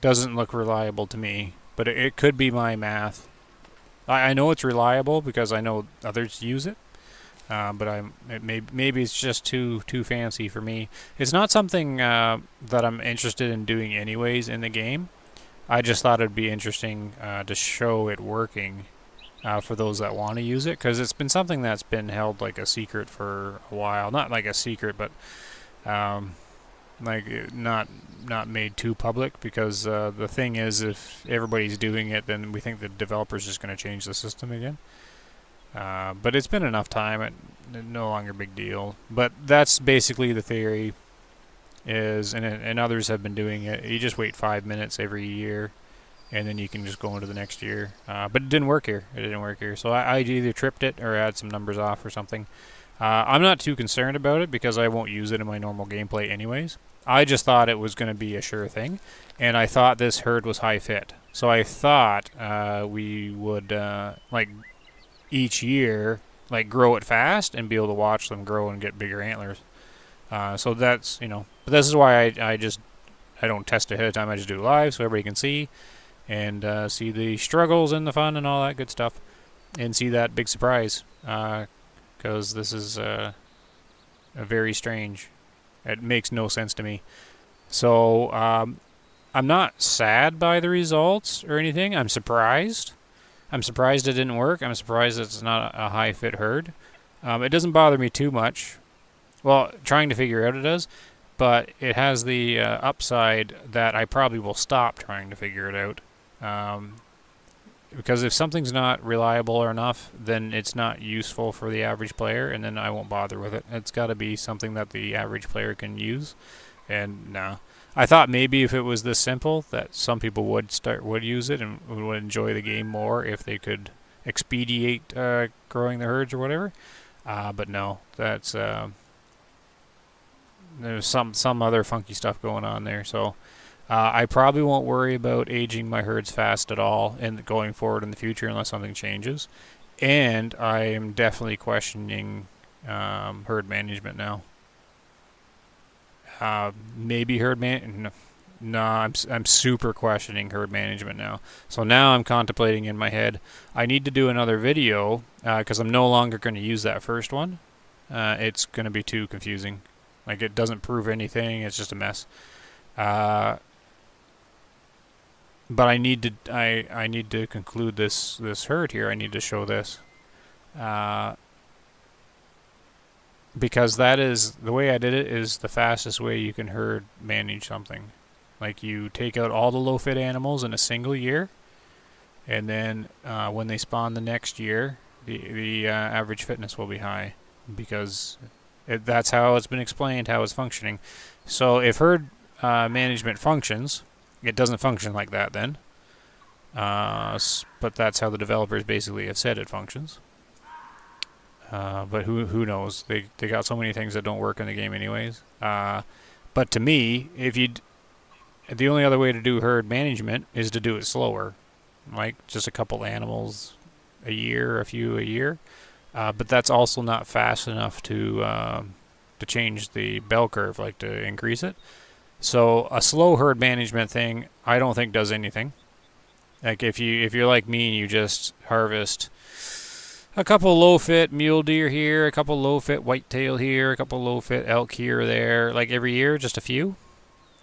doesn't look reliable to me, but it could be my math. I know it's reliable because I know others use it, but maybe it's just too fancy for me. It's not something that I'm interested in doing anyways in the game. I just thought it'd be interesting to show it working for those that want to use it, because it's been something that's been held like a secret for a while. Not like a secret, but like not made too public, because the thing is, if everybody's doing it, then we think the developer's just going to change the system again. But it's been enough time, it's no longer a big deal. But that's basically the theory is, and others have been doing it. You just wait 5 minutes every year, and then you can just go into the next year. But it didn't work here. So I either tripped it or had some numbers off or something. I'm not too concerned about it because I won't use it in my normal gameplay anyways. I just thought it was going to be a sure thing, and I thought this herd was high fit. So I thought we would, like, each year, like, grow it fast and be able to watch them grow and get bigger antlers. So that's, but this is why I don't test ahead of time. I just do it live so everybody can see and see the struggles and the fun and all that good stuff, and see that big surprise. Because this is a very strange. It makes no sense to me. So I'm not sad by the results or anything. I'm surprised. I'm surprised it didn't work. I'm surprised it's not a high fit herd. It doesn't bother me too much. Well, trying to figure out it does, but it has the upside that I probably will stop trying to figure it out. Because if something's not reliable enough, then it's not useful for the average player, and then I won't bother with it. It's got to be something that the average player can use, and no. I thought maybe if it was this simple, that some people would use it and would enjoy the game more if they could expedite growing the herds or whatever. But no, that's there's some other funky stuff going on there. So I probably won't worry about aging my herds fast at all and going forward in the future unless something changes. And I am definitely questioning herd management now. Maybe no, I'm super questioning herd management now. So now I'm contemplating in my head, I need to do another video because I'm no longer going to use that first one. It's going to be too confusing. Like, it doesn't prove anything. It's just a mess. But I need to conclude this herd here. I need to show this. Because that is, the way I did it is the fastest way you can herd manage something. Like, you take out all the low fit animals in a single year, and then when they spawn the next year, the average fitness will be high, because that's how it's been explained, how it's functioning. So if herd management functions. It doesn't function like that then. But that's how the developers basically have said it functions. But who knows? They got so many things that don't work in the game anyways. But to me, the only other way to do herd management is to do it slower, like just a couple animals a year, a few a year. But that's also not fast enough to change the bell curve, like to increase it. So a slow herd management thing, I don't think does anything. Like if you're like me and you just harvest a couple low-fit mule deer here, a couple low-fit whitetail here, a couple low-fit elk here or there, like every year, just a few.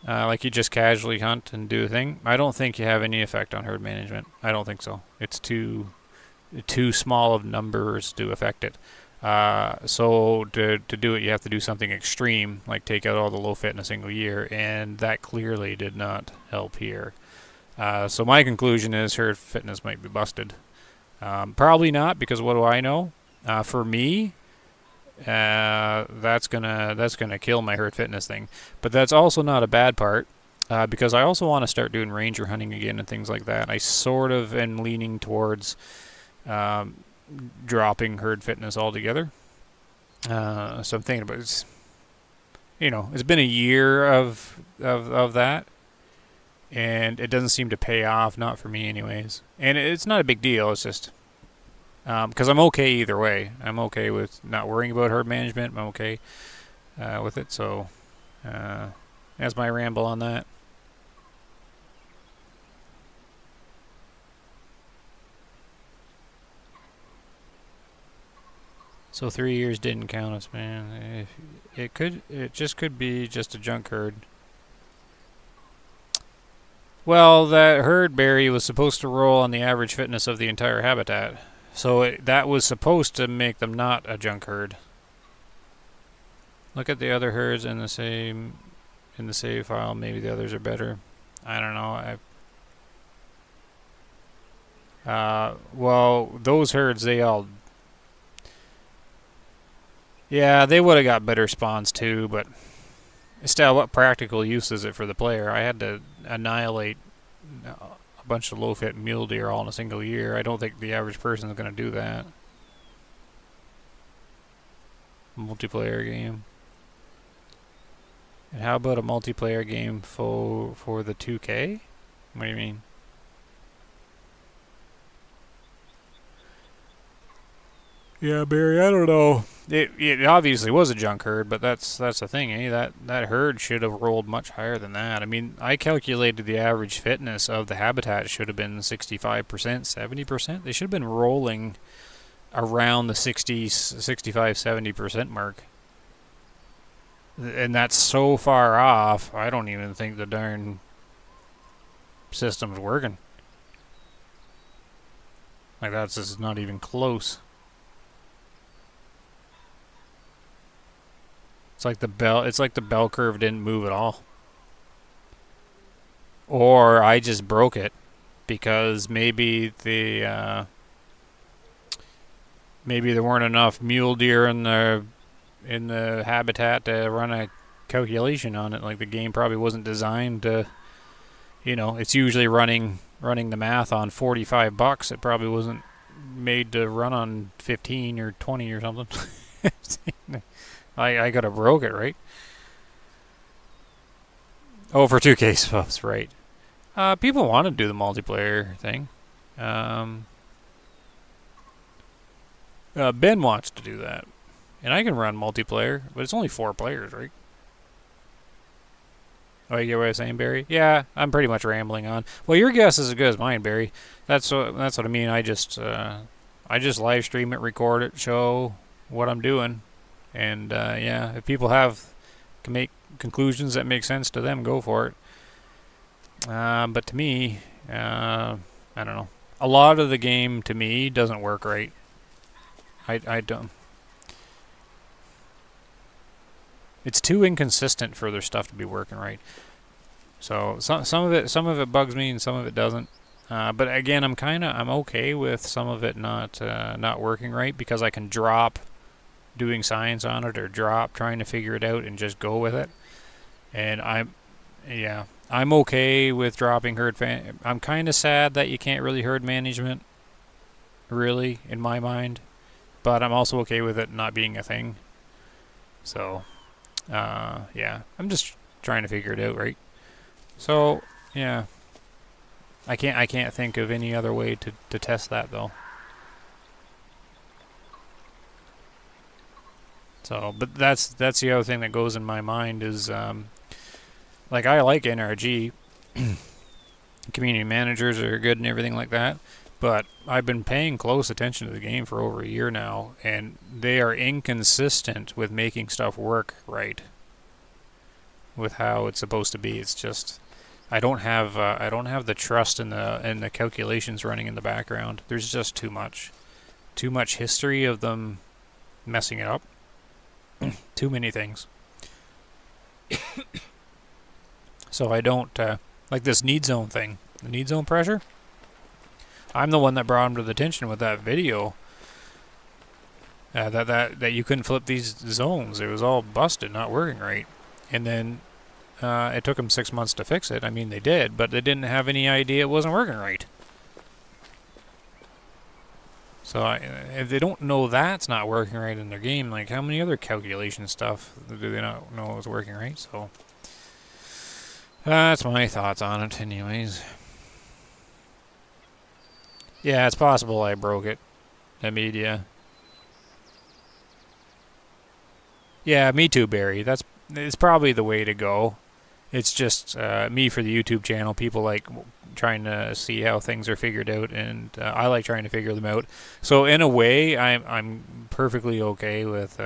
Like you just casually hunt and do a thing. I don't think you have any effect on herd management. I don't think so. It's too small of numbers to affect it. So to do it, you have to do something extreme, like take out all the low fit in a single year, and that clearly did not help here. So my conclusion is herd fitness might be busted. Probably not, because what do I know? For me, that's gonna kill my herd fitness thing. But that's also not a bad part, because I also want to start doing ranger hunting again and things like that. I sort of am leaning towards dropping herd fitness altogether. So I'm thinking about it. It's been a year of that, and it doesn't seem to pay off, not for me anyways. And it's not a big deal. It's just because I'm okay either way. I'm okay with not worrying about herd management. I'm okay with it. So that's my ramble on that. So 3 years didn't count us, man. It just could be just a junk herd. Well, that herd berry was supposed to roll on the average fitness of the entire habitat. So that was supposed to make them not a junk herd. Look at the other herds in the save file. Maybe the others are better. I don't know. Well, those herds, yeah, they would have got better spawns too, but still, what practical use is it for the player? I had to annihilate a bunch of low-fit mule deer all in a single year. I don't think the average person is going to do that. Multiplayer game. And how about a multiplayer game for the 2K? What do you mean? Yeah, Barry, I don't know. It obviously was a junk herd, but that's the thing, eh? That herd should have rolled much higher than that. I mean, I calculated the average fitness of the habitat should have been 65%, 70%. They should have been rolling around the 60, 65, 70% mark. And that's so far off, I don't even think the darn system's working. Like, that's just not even close. It's like the bell curve didn't move at all. Or I just broke it because maybe there weren't enough mule deer in the habitat to run a calculation on it. Like, the game probably wasn't designed to, it's usually running the math on $45. It probably wasn't made to run on 15 or 20 or something. I could have broke it, right? Oh, for 2K subs, right. People want to do the multiplayer thing. Ben wants to do that. And I can run multiplayer, but it's only 4 players, right? Oh, you get what I'm saying, Barry? Yeah, I'm pretty much rambling on. Well, your guess is as good as mine, Barry. That's what I mean. I just live stream it, record it, show what I'm doing. And, yeah, if people can make conclusions that make sense to them, go for it. But to me, I don't know. A lot of the game, to me, doesn't work right. I don't. It's too inconsistent for their stuff to be working right. So some of it bugs me and some of it doesn't. But again, I'm okay with some of it not working right, because I can drop doing science on it, or drop trying to figure it out and just go with it. And yeah, I'm okay with dropping herd fan. I'm kind of sad that you can't really herd management, really, in my mind. But I'm also okay with it not being a thing. So, yeah, I'm just trying to figure it out, right? So, yeah, I can't think of any other way to test that though. So, but that's the other thing that goes in my mind is like I like NRG, community managers are good and everything like that. But I've been paying close attention to the game for over a year now, and they are inconsistent with making stuff work right with how it's supposed to be. It's just I don't have the trust in the calculations running in the background. There's just too much history of them messing it up. Too many things. So I don't like this need zone thing. The need zone pressure. I'm the one that brought him to the attention with that video. That you couldn't flip these zones. It was all busted, not working right. And then it took them 6 months to fix it. I mean, they did, but they didn't have any idea it wasn't working right. So if they don't know that's not working right in their game, like how many other calculation stuff do they not know is working right? So that's my thoughts on it, anyways. Yeah, it's possible I broke it. The media. Yeah, me too, Barry. It's probably the way to go. It's just me for the YouTube channel. People like trying to see how things are figured out, and I like trying to figure them out. So in a way, I'm perfectly okay with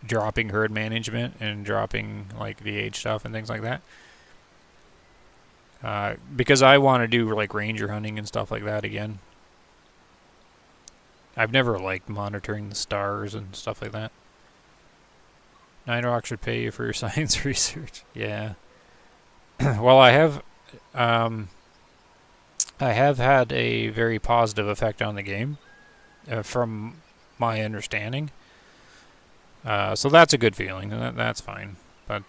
dropping herd management and dropping like the age stuff and things like that. Because I want to do like ranger hunting and stuff like that again. I've never liked monitoring the stars and stuff like that. Nine Rock should pay you for your science research. Yeah. Well, I have had a very positive effect on the game, from my understanding. So that's a good feeling. That's fine. But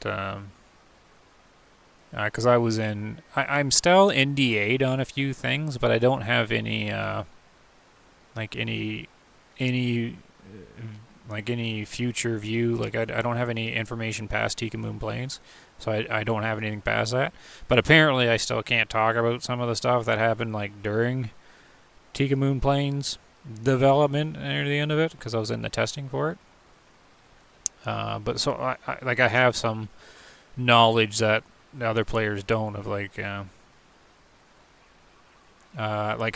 because I'm still NDA'd on a few things, but I don't have any like any like any future view. Like I don't have any information past Tikamoon Plains, so I don't have anything past that. But apparently I still can't talk about some of the stuff that happened like during Tikamoon Plains development near the end of it, because I was in the testing for it. But so I have some knowledge that the other players don't, of like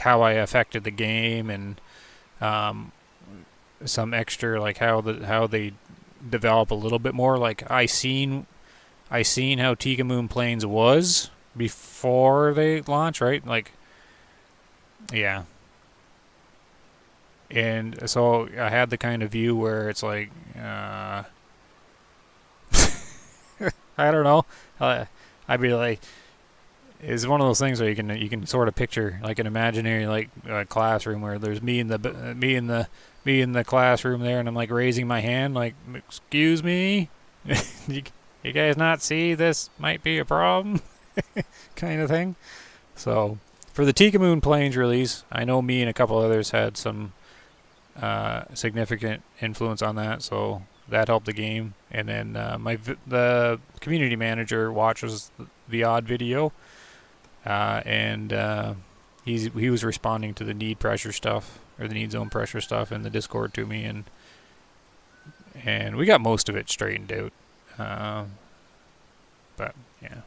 how I affected the game, and some extra like how they develop a little bit more. Like I seen how Tikamoon Plains was before they launch, right? Like, yeah. And so I had the kind of view where it's like, I don't know. I'd be like, it's one of those things where you can sort of picture like an imaginary like classroom where there's me in the classroom there, and I'm like raising my hand like, excuse me, you guys not see this might be a problem, kind of thing. So for the Tikamoon Plains release, I know me and a couple others had some significant influence on that, so that helped the game. And then the community manager watches the odd video, and he was responding to the need pressure stuff, or the need zone pressure stuff, in the Discord to me, and we got most of it straightened out. But yeah,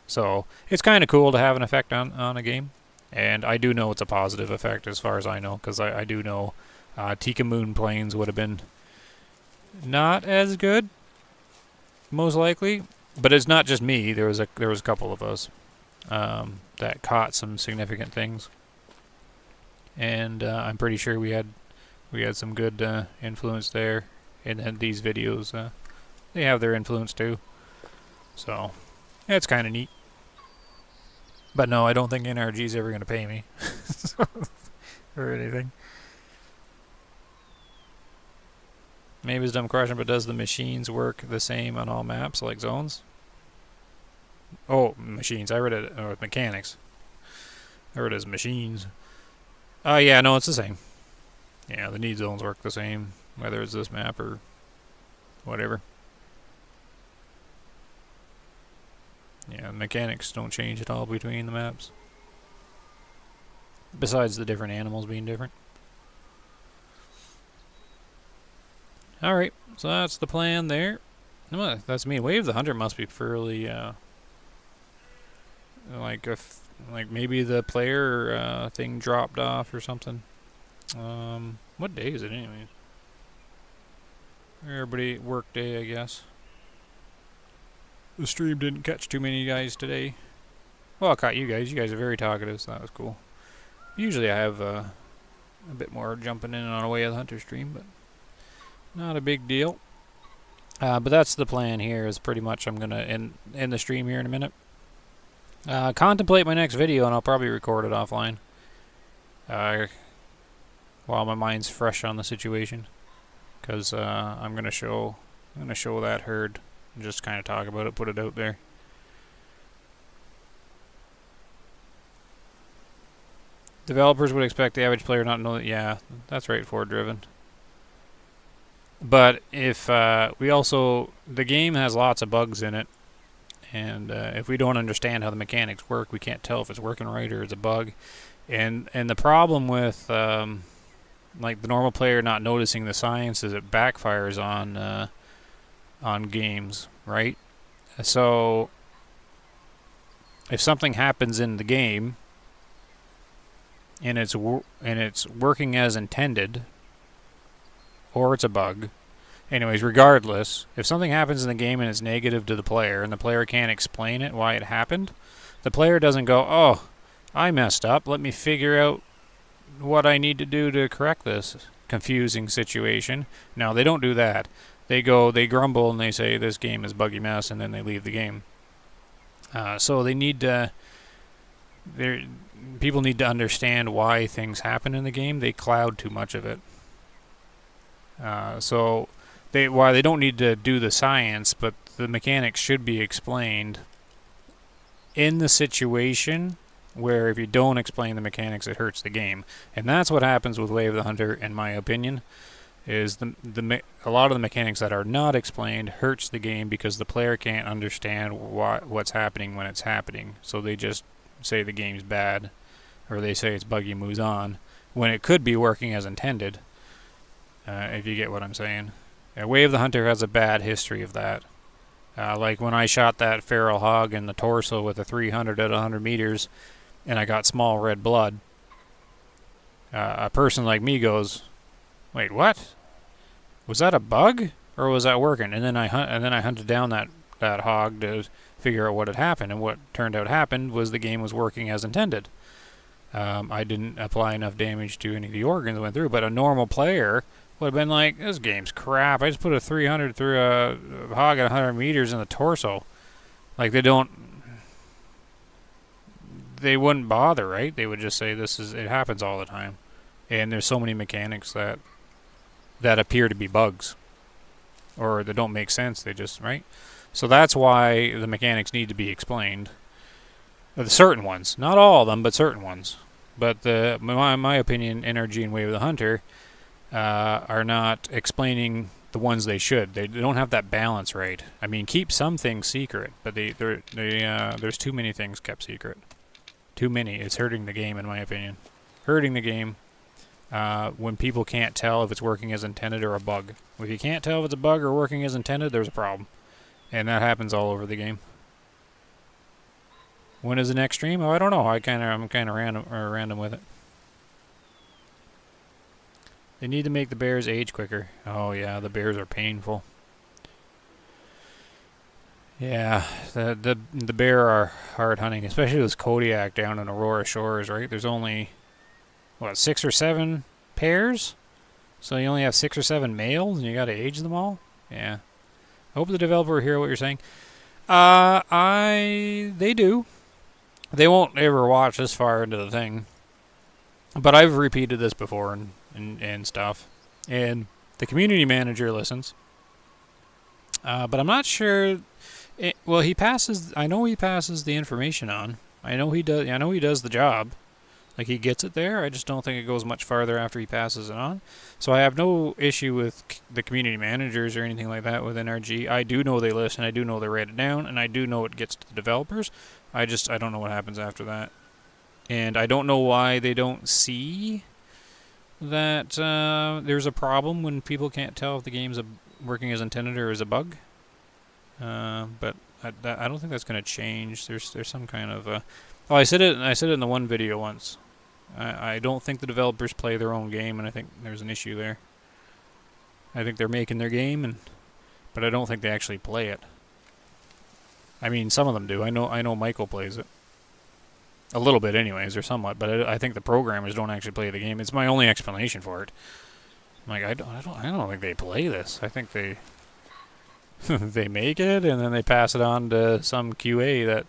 so it's kind of cool to have an effect on a game, and I do know it's a positive effect as far as I know, because I do know Tikamoon Plains would have been not as good, most likely. But it's not just me. There was a couple of us that caught some significant things, and I'm pretty sure we had some good influence there. And then these videos, they have their influence too. So yeah, it's kind of neat. But no, I don't think NRG is ever going to pay me or anything. Maybe it's dumb question, but does the machines work the same on all maps like zones? Oh, machines. I read it, or mechanics. I read it as machines. Yeah, no, it's the same. Yeah, the need zones work the same, whether it's this map or whatever. Yeah, the mechanics don't change at all between the maps. Besides the different animals being different. Alright, so that's the plan there. That's me. Wave the Hunter must be fairly, like maybe the player thing dropped off or something. What day is it anyways? Everybody work day, I guess. The stream didn't catch too many guys today. Well, I caught you guys. You guys are very talkative, so that was cool. Usually I have a bit more jumping in on a Way of the Hunter stream, but not a big deal. But that's the plan here, is pretty much I'm going to end the stream here in a minute. Contemplate my next video, and I'll probably record it offline. While my mind's fresh on the situation. Because I'm going to show that herd. And just kind of talk about it, put it out there. Developers would expect the average player not to know that. Yeah, that's right, Ford driven. But if the game has lots of bugs in it, and if we don't understand how the mechanics work, we can't tell if it's working right or it's a bug. And the problem with like the normal player not noticing the science is it backfires on games, right? So if something happens in the game and it's working as intended, or it's a bug. Anyways, regardless, if something happens in the game and it's negative to the player and the player can't explain it, why it happened, the player doesn't go, oh, I messed up, let me figure out what I need to do to correct this confusing situation. No, they don't do that. They grumble and they say this game is buggy mess, and then they leave the game. So they need to... People need to understand why things happen in the game. They cloud too much of it. So while they don't need to do the science, but the mechanics should be explained in the situation where if you don't explain the mechanics, it hurts the game. And that's what happens with Way of the Hunter, in my opinion, is a lot of the mechanics that are not explained hurts the game because the player can't understand what's happening when it's happening. So they just say the game's bad, or they say it's buggy, moves on, when it could be working as intended. If you get what I'm saying. Way of the Hunter has a bad history of that. Like when I shot that feral hog in the torso with a 300 at 100 meters, and I got small red blood, a person like me goes, wait, what? Was that a bug? Or was that working? And then I hunted down that hog to figure out what had happened, and what turned out happened was the game was working as intended. I didn't apply enough damage to any of the organs that went through, but a normal player would have been like, this game's crap. I just put a 300 through a hog at 100 meters in the torso. Like, they wouldn't bother, right? They would just say it happens all the time. And there's so many mechanics that appear to be bugs. Or that don't make sense, right? So that's why the mechanics need to be explained. The certain ones. Not all of them, but certain ones. But my opinion, NRG and Way of the Hunter are not explaining the ones they should. They don't have that balance right. I mean, keep some things secret, but there's too many things kept secret. Too many. It's hurting the game, in my opinion. Hurting the game when people can't tell if it's working as intended or a bug. If you can't tell if it's a bug or working as intended, there's a problem. And that happens all over the game. When is the next stream? Oh, I don't know. I'm kind of random with it. They need to make the bears age quicker. Oh yeah, the bears are painful. Yeah, the bear are hard hunting, especially this Kodiak down in Aurora Shores, right? There's only, what, 6 or 7 pairs? So you only have 6 or 7 males, and you gotta age them all? Yeah. I hope the developer will hear what you're saying. They do. They won't ever watch this far into the thing. But I've repeated this before and stuff. And the community manager listens. But I'm not sure Well, he passes. I know he passes the information on. I know he does. I know he does the job. Like he gets it there. I just don't think it goes much farther after he passes it on. So I have no issue with the community managers or anything like that with NRG. I do know they listen. I do know they write it down, and I do know it gets to the developers. I don't know what happens after that, and I don't know why they don't see that there's a problem when people can't tell if the game's working as intended or is a bug. But I don't think that's going to change. There's some kind of oh, I said it in the one video once. I don't think the developers play their own game, and I think there's an issue there. I think they're making their game, but I don't think they actually play it. I mean, some of them do. I know Michael plays it. A little bit anyways, or somewhat, but I think the programmers don't actually play the game. It's my only explanation for it. I'm like, I don't think they play this. I think they they make it and then they pass it on to some QA that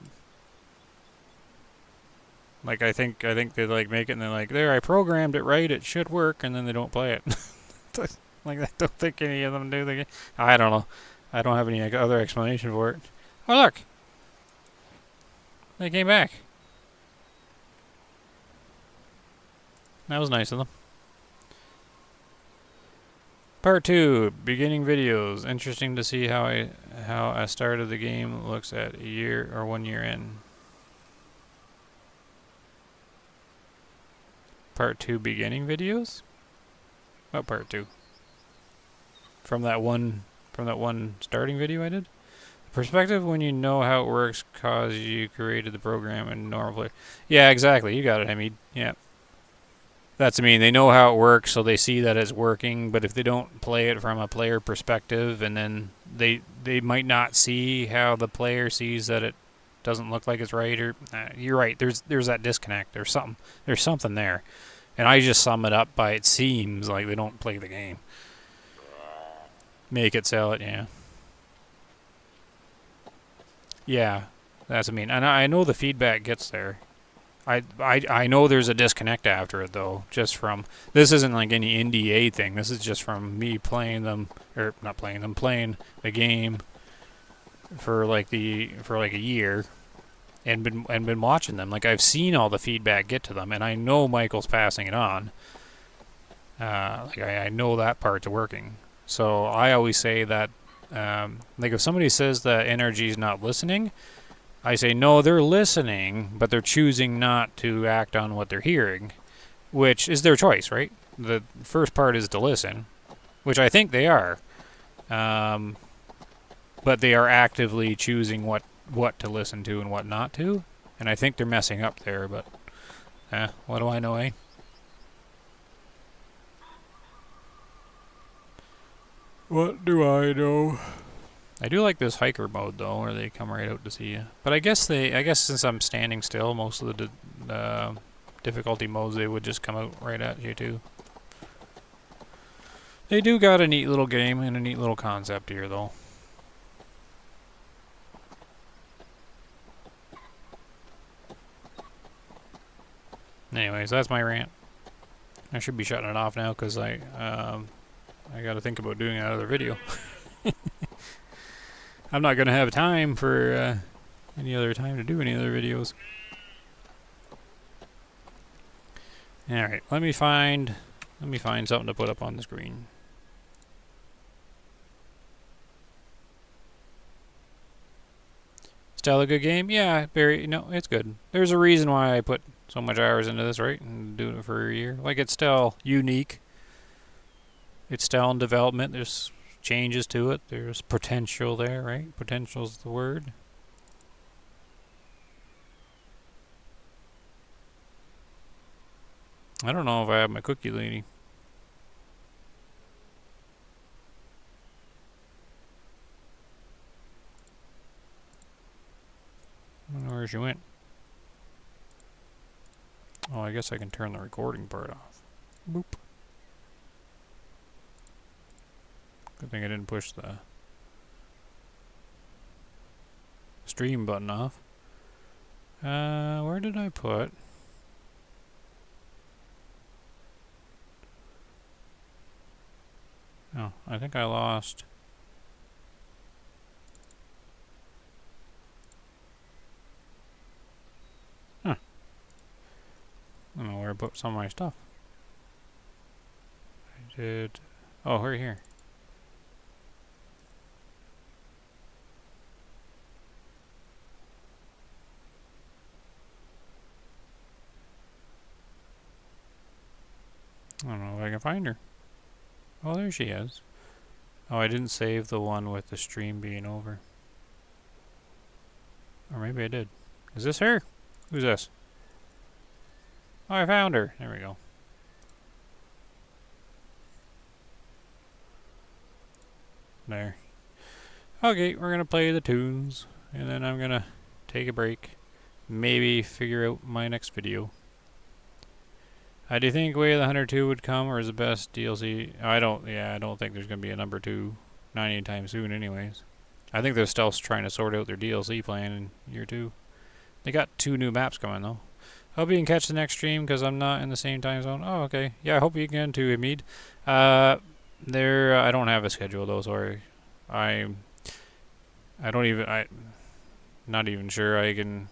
like I think they like make it and they're like, there, I programmed it right, it should work, and then they don't play it. Like, I don't think any of them do the game. I don't know. I don't have any other explanation for it. Oh, look. They came back. That was nice of them. Part 2, beginning videos. Interesting to see how a start of the game looks at a year or 1 year in. Part 2, beginning videos? What part 2? From that one starting video I did? Perspective when you know how it works cause you created the program in normal player. Yeah, exactly. You got it, Hamid. Yeah. They know how it works, so they see that it's working, but if they don't play it from a player perspective, and then they might not see how the player sees that it doesn't look like it's right, or you're right, there's that disconnect. There's something there. And I just sum it up by it seems like they don't play the game. Make it, sell it, yeah. Yeah, that's what I mean. And I know the feedback gets there. I know there's a disconnect after it, though, just from... This isn't like any NDA thing. This is just from me playing them... Or, not playing them, playing the game for like a year and been watching them. Like, I've seen all the feedback get to them, and I know Michael's passing it on. I know that part's working. So I always say that, like, if somebody says that NRG's not listening... I say, no, they're listening, but they're choosing not to act on what they're hearing, which is their choice, right? The first part is to listen, which I think they are. But they are actively choosing what to listen to and what not to, and I think they're messing up there, but what do I know, eh? What do I know? I do like this hiker mode though, where they come right out to see you. But I guess since I'm standing still, most of the difficulty modes they would just come out right at you too. They do got a neat little game and a neat little concept here though. Anyways, that's my rant. I should be shutting it off now because I got to think about doing another video. I'm not gonna have time for any other time to do any other videos. Alright, let me find something to put up on the screen. Still a good game? Yeah, it's good. There's a reason why I put so much hours into this, right? And doing it for a year. Like, it's still unique. It's still in development. There's changes to it. There's potential there, right? Potential's the word. I don't know if I have my cookie lady. I don't know where she went. Oh, I guess I can turn the recording part off. Boop. Good thing I didn't push the stream button off. Where did I put? Oh, I think I lost. put some of my stuff? I did... Oh, right here. I don't know if I can find her. Oh, there she is. Oh, I didn't save the one with the stream being over. Or maybe I did. Is this her? Who's this? Oh, I found her. There we go. There. Okay, we're gonna play the tunes, and then I'm gonna take a break. Maybe figure out my next video. Do you think Way of the Hunter 2 would come, or is the best DLC? I don't think there's gonna be a number 2, not anytime soon anyways. I think they're still trying to sort out their DLC plan in year 2. They got 2 new maps coming though. Hope you can catch the next stream, because I'm not in the same time zone. Oh, okay. Yeah, I hope you can too, Hamid. I don't have a schedule though, sorry. I'm not even sure I can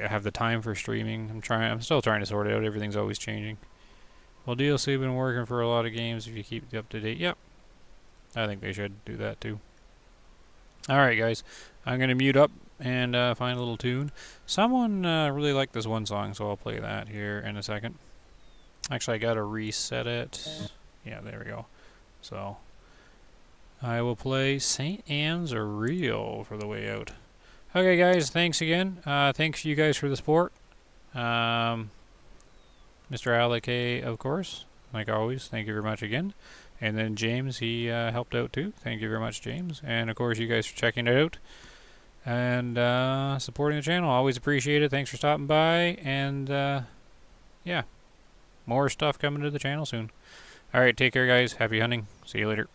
have the time for streaming. I'm still trying to sort it out. Everything's always changing. Well, DLC been working for a lot of games if you keep up to date. Yep. I think they should do that too. Alright guys, I'm gonna mute up and find a little tune. Someone really liked this one song, so I'll play that here in a second. Actually, I gotta reset it. Yeah, there we go. So I will play St. Anne's Are Real for the way out. Okay guys, thanks again. Thanks you guys for the support. Mr. Alec A, of course, like always, thank you very much again. And then James, he helped out too. Thank you very much, James. And of course, you guys for checking it out and supporting the channel. Always appreciate it. Thanks for stopping by. And yeah, more stuff coming to the channel soon. Alright, take care guys. Happy hunting. See you later.